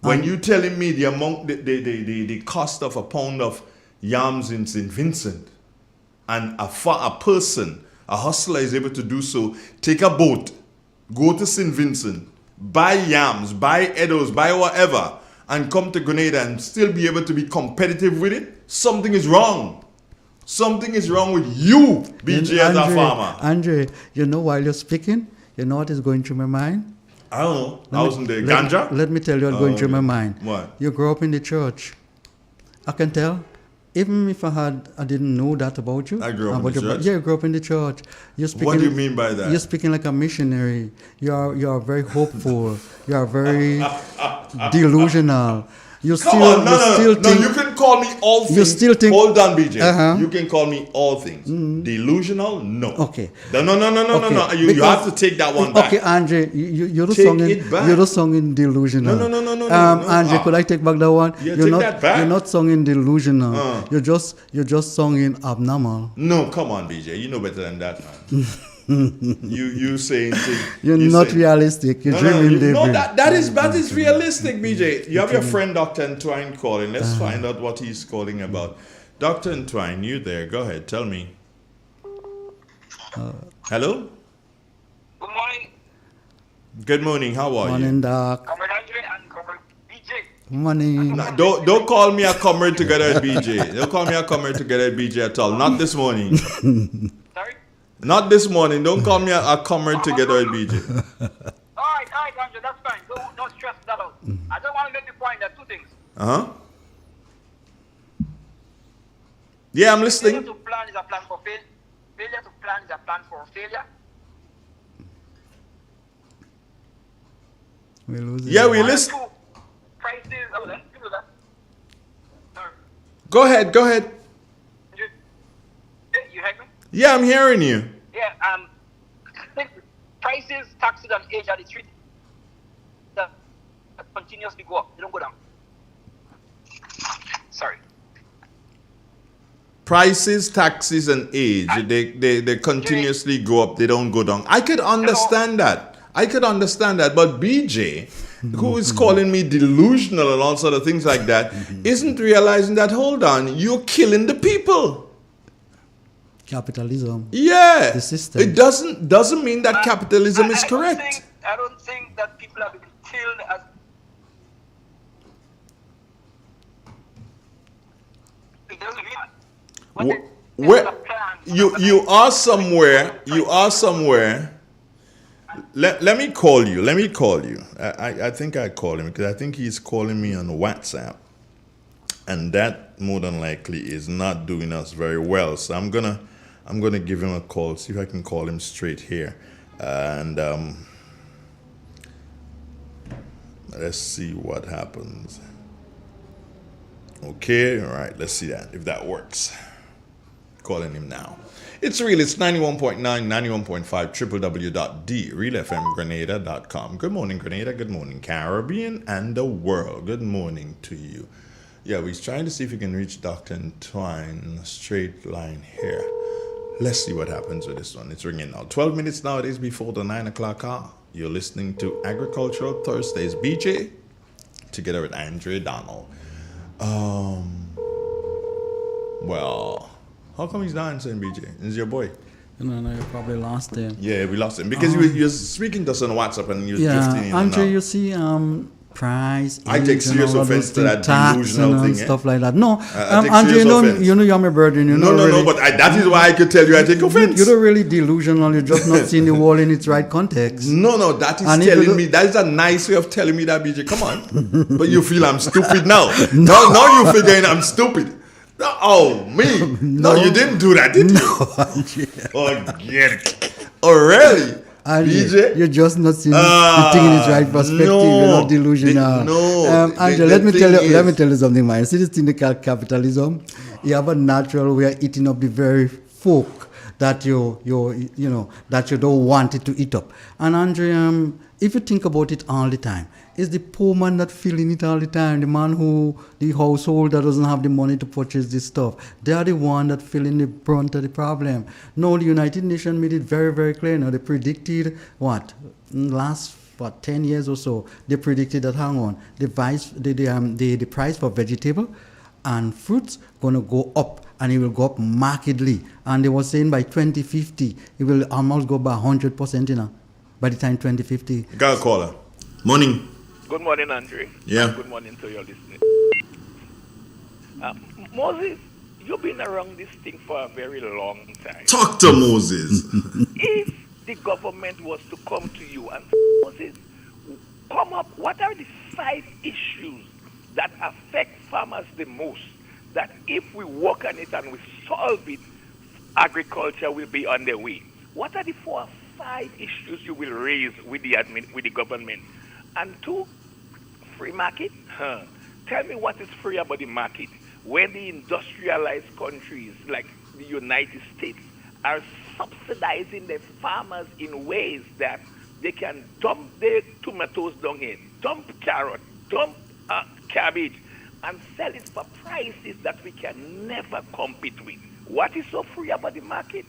When you telling me the amount, the cost of a pound of yams in St. Vincent, and a person, a hustler is able to do so, take a boat, go to St. Vincent, buy yams, buy eddos, buy whatever, and come to Grenada and still be able to be competitive with it, something is wrong. Something is wrong with you, BJ, as a farmer. Andre, you know, while you're speaking, you know what is going through my mind? I don't know. I was in the ganja? Let me tell you what's going through my mind. What? You grew up in the church. I can tell. Even if I didn't know that about you. I grew up in the church? Yeah, you grew up in the church. You're speaking, what do you mean by that? You're speaking like a missionary. You are very hopeful. You are very delusional. You Come on, no, you can call me all things. You still think, hold on, BJ. You can call me all things. Delusional? No. Okay. No. You have to take that one back. Okay, Andre, you're the Take song it back. you're the song in delusional. No. Andre, could I take back that one? Yeah, you're take not, that back. You're not singing delusional. You're just singing abnormal. No, come on, BJ. You know better than that, man. you saying you're not realistic. You're dreaming daydream. No, that is realistic, BJ. You have your friend Dr. Entwine calling. Let's find out what he's calling about. Dr. Entwine, you there? Go ahead, tell me. Hello. Good morning. Good morning. How are Morning, you? Doc. Comrade Andre and Comrade BJ. Morning. No, don't call me a comrade together at BJ. Don't call me a comrade together at BJ at all. Not this morning. Sorry? Not this morning. Don't call me a comrade together at BJ. All right, Andre, that's fine. Don't stress that out. I just want to make the point that two things. Yeah, I'm listening. Failure to plan is a plan for failure. Failure to plan is a plan for failure. We lose Yeah, we listen. Prices, let's do that. Go ahead. You heard me? Yeah, I'm hearing you. Yeah, prices, taxes, and age are the three continuously go up. They don't go down. Sorry. Prices, taxes, and age, they continuously go up. They don't go down. I could understand that. But BJ, who is calling me delusional and all sort of things like that, isn't realizing that, hold on, you're killing the people. Capitalism. Yeah. The system. It doesn't mean that capitalism is correct. I don't think that people have been killed as. It doesn't mean that. Where you are somewhere. Let me call you. I think I call him because I think he's calling me on WhatsApp, and that more than likely is not doing us very well. So I'm gonna give him a call. See if I can call him straight here, and let's see what happens. Okay, all right. Let's see if that works. Calling him now. It's real. It's 91.9, 91.5, www.realfmgrenada.com. Good morning, Grenada. Good morning, Caribbean and the world. Good morning to you. Yeah, we're trying to see if we can reach Dr. Entwine in a straight line here. Let's see what happens with this one. It's ringing now. 12 minutes nowadays before the 9 o'clock hour. You're listening to Agricultural Thursdays. BJ, together with Andre Donald. Well, how come he's not answering, BJ? Is your boy? No, you probably lost him. Yeah, we lost him because you're speaking to us on WhatsApp and you're drifting in. Andre, you see, price. I take serious offense to that delusional thing. Stuff like that. No, Andre, you know you're my brother. No, but that is why I could tell you I take offense. You're not really delusional. You're just not seeing the world in its right context. No, that is telling me. That is a nice way of telling me that, BJ. Come on. But you feel I'm stupid now. Now you're figuring I'm stupid. Oh, me? No, you didn't do that, did you? No, Andre. Oh, get it. Oh, really? BJ? You're just not seeing the thing in its right perspective. You're not delusional. Andre, let me tell you something, man. See this thing they call capitalism? You have a natural way of eating up the very folk that you don't want it to eat up. And Andre, if you think about it all the time, it's the poor man that feeling it all the time. The household that doesn't have the money to purchase this stuff. They are the one that feeling the brunt of the problem. No, the United Nations made it very, very clear. Now they predicted last 10 years or so, they predicted that the price for vegetable and fruits gonna go up, and it will go up markedly. And they were saying by 2050 it will almost go by 100%. By the time 2050. Got a caller. Morning. Good morning, Andre. Yeah. Good morning to your listeners. Moses, you've been around this thing for a very long time. Talk to Moses. If the government was to come to you and Moses, come up, what are the 5 issues that affect farmers the most? That if we work on it and we solve it, agriculture will be on the way. What are the 4 or 5 issues you will raise with the government? And 2, free market? Tell me what is free about the market when the industrialized countries like the United States are subsidizing the farmers in ways that they can dump their tomatoes down here, dump carrot, dump cabbage, and sell it for prices that we can never compete with. What is so free about the market?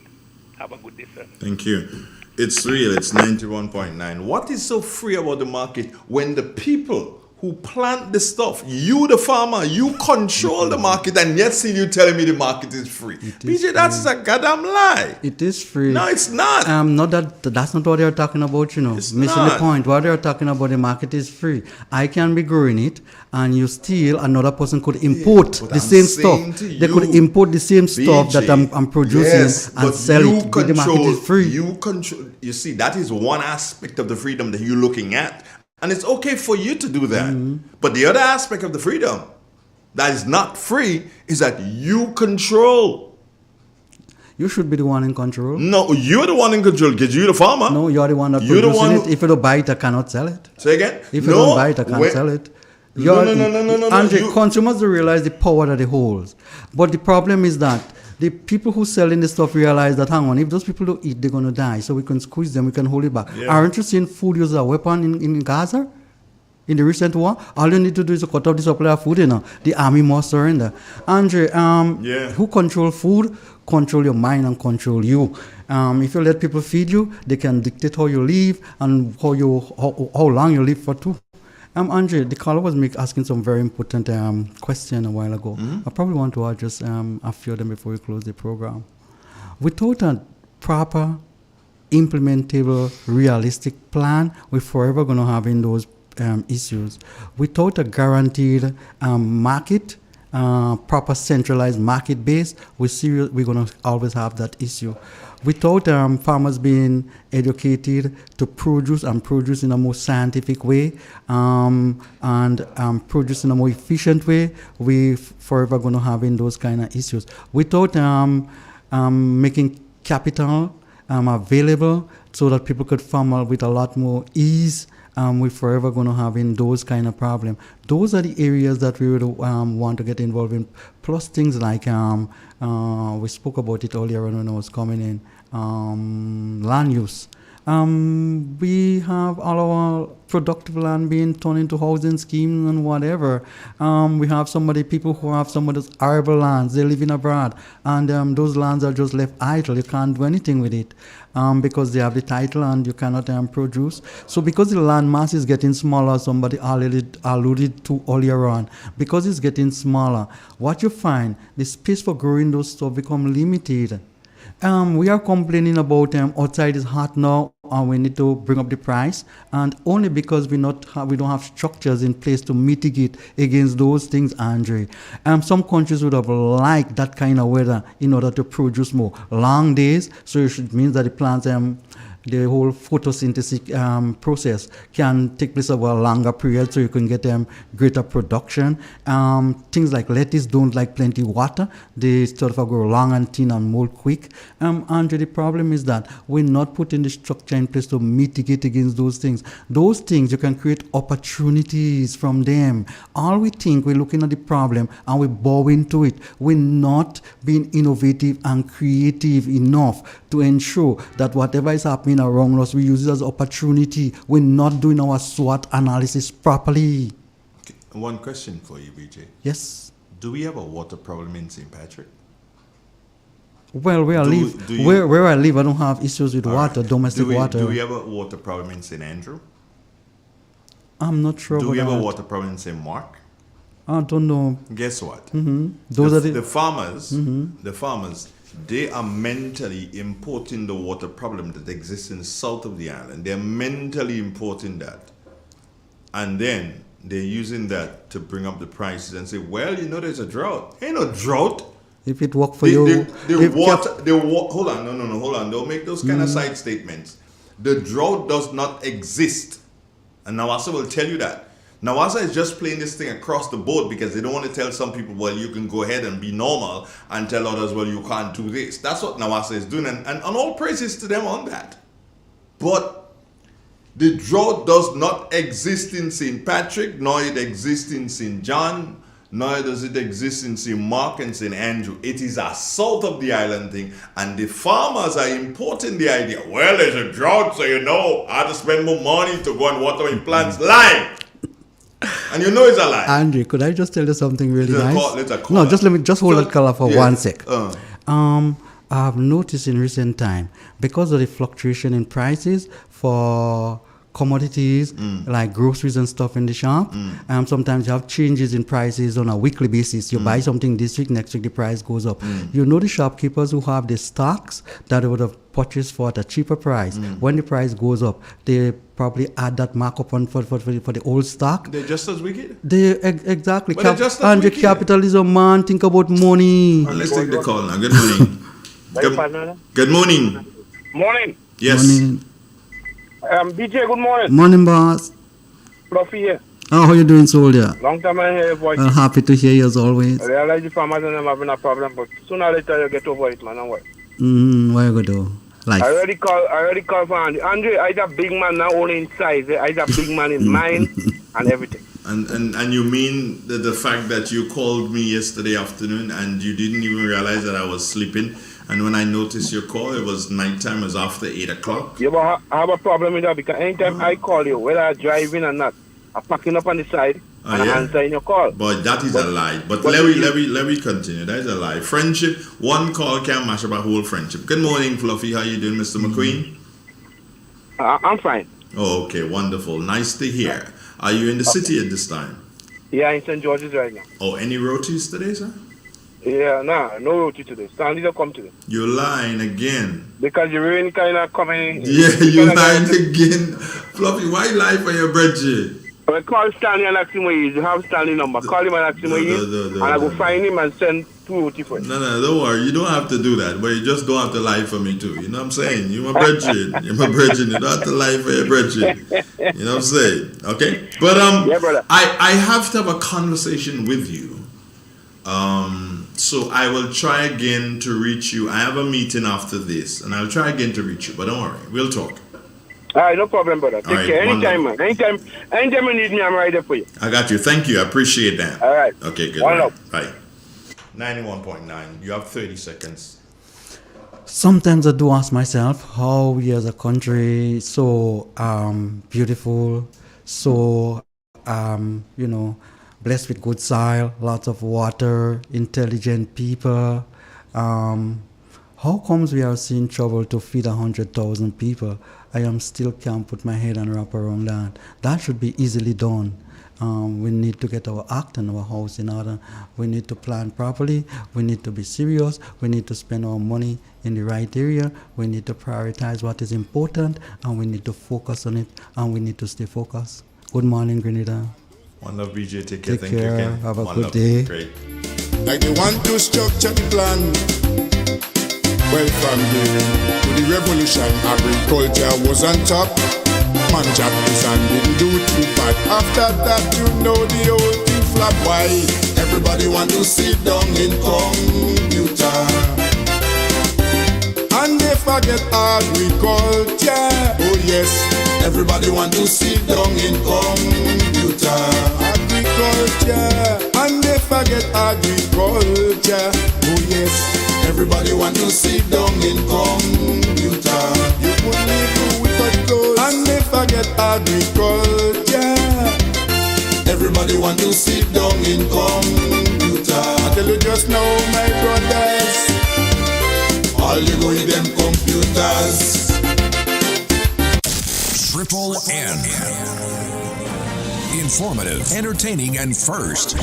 Have a good day, sir. Thank you. It's real. It's 91.9. What is so free about the market when the people who plant the stuff, you the farmer, you control the market, and yet still you telling me the market is free? BJ, that's a goddamn lie. It is free. No, it's not. That's not what they're talking about, It's missing not. the point. What they're talking about, the market is free. I can be growing it, and you still, another person could import the same stuff. They could import the same stuff that I'm producing and sell it. The market is free. You see, that is one aspect of the freedom that you're looking at. And it's okay for you to do that. But the other aspect of the freedom that is not free is that you control. You should be the one in control. No, you're the one in control because you're the farmer. No, you're the one that producing it. If you don't buy it, I cannot sell it. Say again? If you don't buy it, I can't sell it. No. And consumers don't realize the power that it holds. But the problem is that the people who selling the stuff realize that, hang on, if those people don't eat, they're going to die. So we can squeeze them, we can hold it back. Yeah. Aren't you seeing food use as a weapon in Gaza? in the recent war. All you need to do is to cut off the supply of food, The army must surrender. Andre, who control food, control your mind and control you. If you let people feed you, they can dictate how you live and how long you live for too. Andre, the caller was asking some very important question a while ago. I probably want to address a few of them before we close the program. Without a proper, implementable, realistic plan, we're forever going to have in those issues. Without a guaranteed market, proper centralized market base, we're going to always have that issue. Without farmers being educated to produce in a more scientific way and produce in a more efficient way, we're forever going to have in those kind of issues. Without making capital available so that people could farm with a lot more ease, we're forever going to have in those kind of problems. Those are the areas that we would want to get involved in. Plus things like, we spoke about it earlier when I was coming in, land use. We have all our productive land being turned into housing schemes and whatever. We have people who have some of those arable lands. They're living abroad, and those lands are just left idle. You can't do anything with it because they have the title and you cannot produce. So because the land mass is getting smaller, somebody already alluded to earlier on, because it's getting smaller, what you find, the space for growing those stuff become limited. We are complaining about outside is hot now and we need to bring up the price, and only because we don't have structures in place to mitigate against those things, Andre. Some countries would have liked that kind of weather in order to produce more long days, so it means that the plants the whole photosynthesis process can take place over a longer period, so you can get greater production. Things like lettuce don't like plenty water. They sort of grow long and thin and mold quick. And the problem is that we're not putting the structure in place to mitigate against those things. Those things, you can create opportunities from them. All we think, we're looking at the problem and we're bowing to it. We're not being innovative and creative enough to ensure that whatever is happening around us, we use it as opportunity. We're not doing our SWOT analysis properly. Okay. One question for you, BJ. Yes. Do we have a water problem in St. Patrick? Well, where I live, I don't have issues with water, domestic water. Do we have a water problem in St. Andrew? I'm not sure. Do we have a water problem in St. Mark? I don't know. Guess what? Mm-hmm. The farmers, they are mentally importing the water problem that exists in the south of the island. They're mentally importing that. And then they're using that to bring up the prices and say, well, there's a drought. Ain't no drought. If it worked for you. Hold on. Don't make those kind of side statements. The drought does not exist. And Nawasa will tell you that. Nawasa is just playing this thing across the board because they don't want to tell some people, well, you can go ahead and be normal, and tell others, well, you can't do this. That's what Nawasa is doing, and all praises to them on that. But the drought does not exist in St. Patrick, nor it exists in St. John, nor does it exist in St. Mark and St. Andrew. It is a south of the island thing, and the farmers are importing the idea, well, there's a drought, so I have to spend more money to go and water my plants. Lie! And it's a lie. Andre, could I just tell you something really nice? No, just let me hold that color for 1 sec. I've noticed in recent time, because of the fluctuation in prices for commodities like groceries and stuff in the shop, sometimes you have changes in prices on a weekly basis. You buy something this week, next week the price goes up. The shopkeepers who have the stocks that they would have purchased for at a cheaper price. When the price goes up, they probably add that markup on for the old stock. They're just as wicked. Exactly. But they're just as wicked. Capitalism, man. Think about money. Let's take the call now. Good morning. Good morning. Morning. Yes. Morning. BJ, good morning. Morning, boss. Fluffy here. How are you doing, soldier? Long time I hear your voice. Well, happy to hear you as always. I realize the farmers and them having a problem, but sooner or later you get over it, man. Don't worry. What are you going to do? Life. I already called for Andre. Andre, I's a big man, not only in size. I's a big man in mind and everything. And you mean the fact that you called me yesterday afternoon and you didn't even realize that I was sleeping? And when I noticed your call, it was nighttime, it was after 8 o'clock. Yeah, but I have a problem with that because anytime I call you, whether I'm driving or not, packing up on the side and yeah. answering your call. But that is a lie. But let me continue. That is a lie. Friendship, one call can mash up a whole friendship. Good morning, Fluffy. How you doing, Mr. McQueen? I'm fine. Oh, okay, wonderful. Nice to hear. Are you in the city at this time? Yeah, in St. George's right now. Oh, any rotis today, sir? Yeah, no roti today. Stanley don't come today. You're lying again. Because the rain kind of coming. Yeah, you're lying again. Fluffy, why lie for your brethren? I call Stanley and ask him where he is. You have Stanley number. Call him and ask him where he is. And I go find him and send 2 roti for him. No, don't worry. You don't have to do that. But you just don't have to lie for me too. You know what I'm saying? You're my brethren. You're my brethren. You don't have to lie for your brethren. You know what I'm saying? Okay? But yeah, brother. I have to have a conversation with you. So I will try again to reach you. I have a meeting after this, and I'll try again to reach you. But don't worry. We'll talk. All right, no problem, brother. Take care. Anytime, man. Anytime you need me, I'm right there for you. I got you. Thank you. I appreciate that. All right. Okay, good. One love. Bye. 91.9. You have 30 seconds. Sometimes I do ask myself how we as a country so beautiful, so blessed with good soil, lots of water, intelligent people. How comes we are seeing trouble to feed 100,000 people? I still can't put my head and wrap around that. That should be easily done. We need to get our act and our house in order. We need to plan properly. We need to be serious. We need to spend our money in the right area. We need to prioritize what is important, and we need to focus on it, and we need to stay focused. Good morning, Grenada. One love, BJ. Take care. Take care. Have a good day. Great. Like they want to structure the plan. Well, from to the revolution, agriculture was on top. Man job this and didn't do too bad. After that, you know the whole thing flop. Why? Everybody want to sit down in computer. And they forget agriculture. Oh yes, everybody want to sit down in computer. Agriculture. And they forget agriculture. Oh yes, everybody want to sit down in computer. You only do with a clothes. And they forget agriculture. Everybody want to sit down in computer. I tell you just now, my brothers, all you go with them computers. Triple N. Informative, entertaining, and first.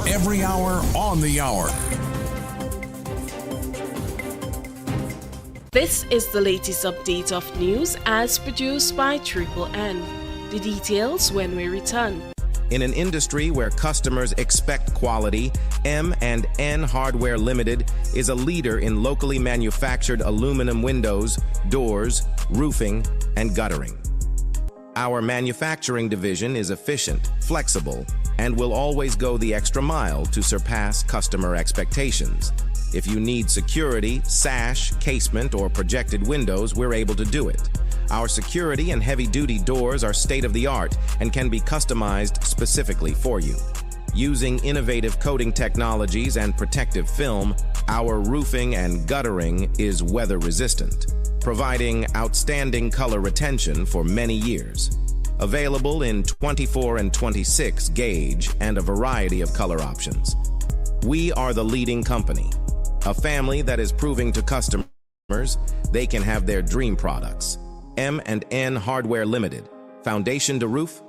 Every hour on the hour. This is the latest update of news as produced by Triple N. The details when we return. In an industry where customers expect quality, M&N Hardware Limited is a leader in locally manufactured aluminum windows, doors, roofing, and guttering. Our manufacturing division is efficient, flexible, and will always go the extra mile to surpass customer expectations. If you need security, sash, casement, or projected windows, we're able to do it. Our security and heavy-duty doors are state-of-the-art and can be customized specifically for you. Using innovative coating technologies and protective film, our roofing and guttering is weather-resistant, providing outstanding color retention for many years. Available in 24 and 26 gauge and a variety of color options. We are the leading company, a family that is proving to customers they can have their dream products. M&N Hardware Limited, foundation to roof,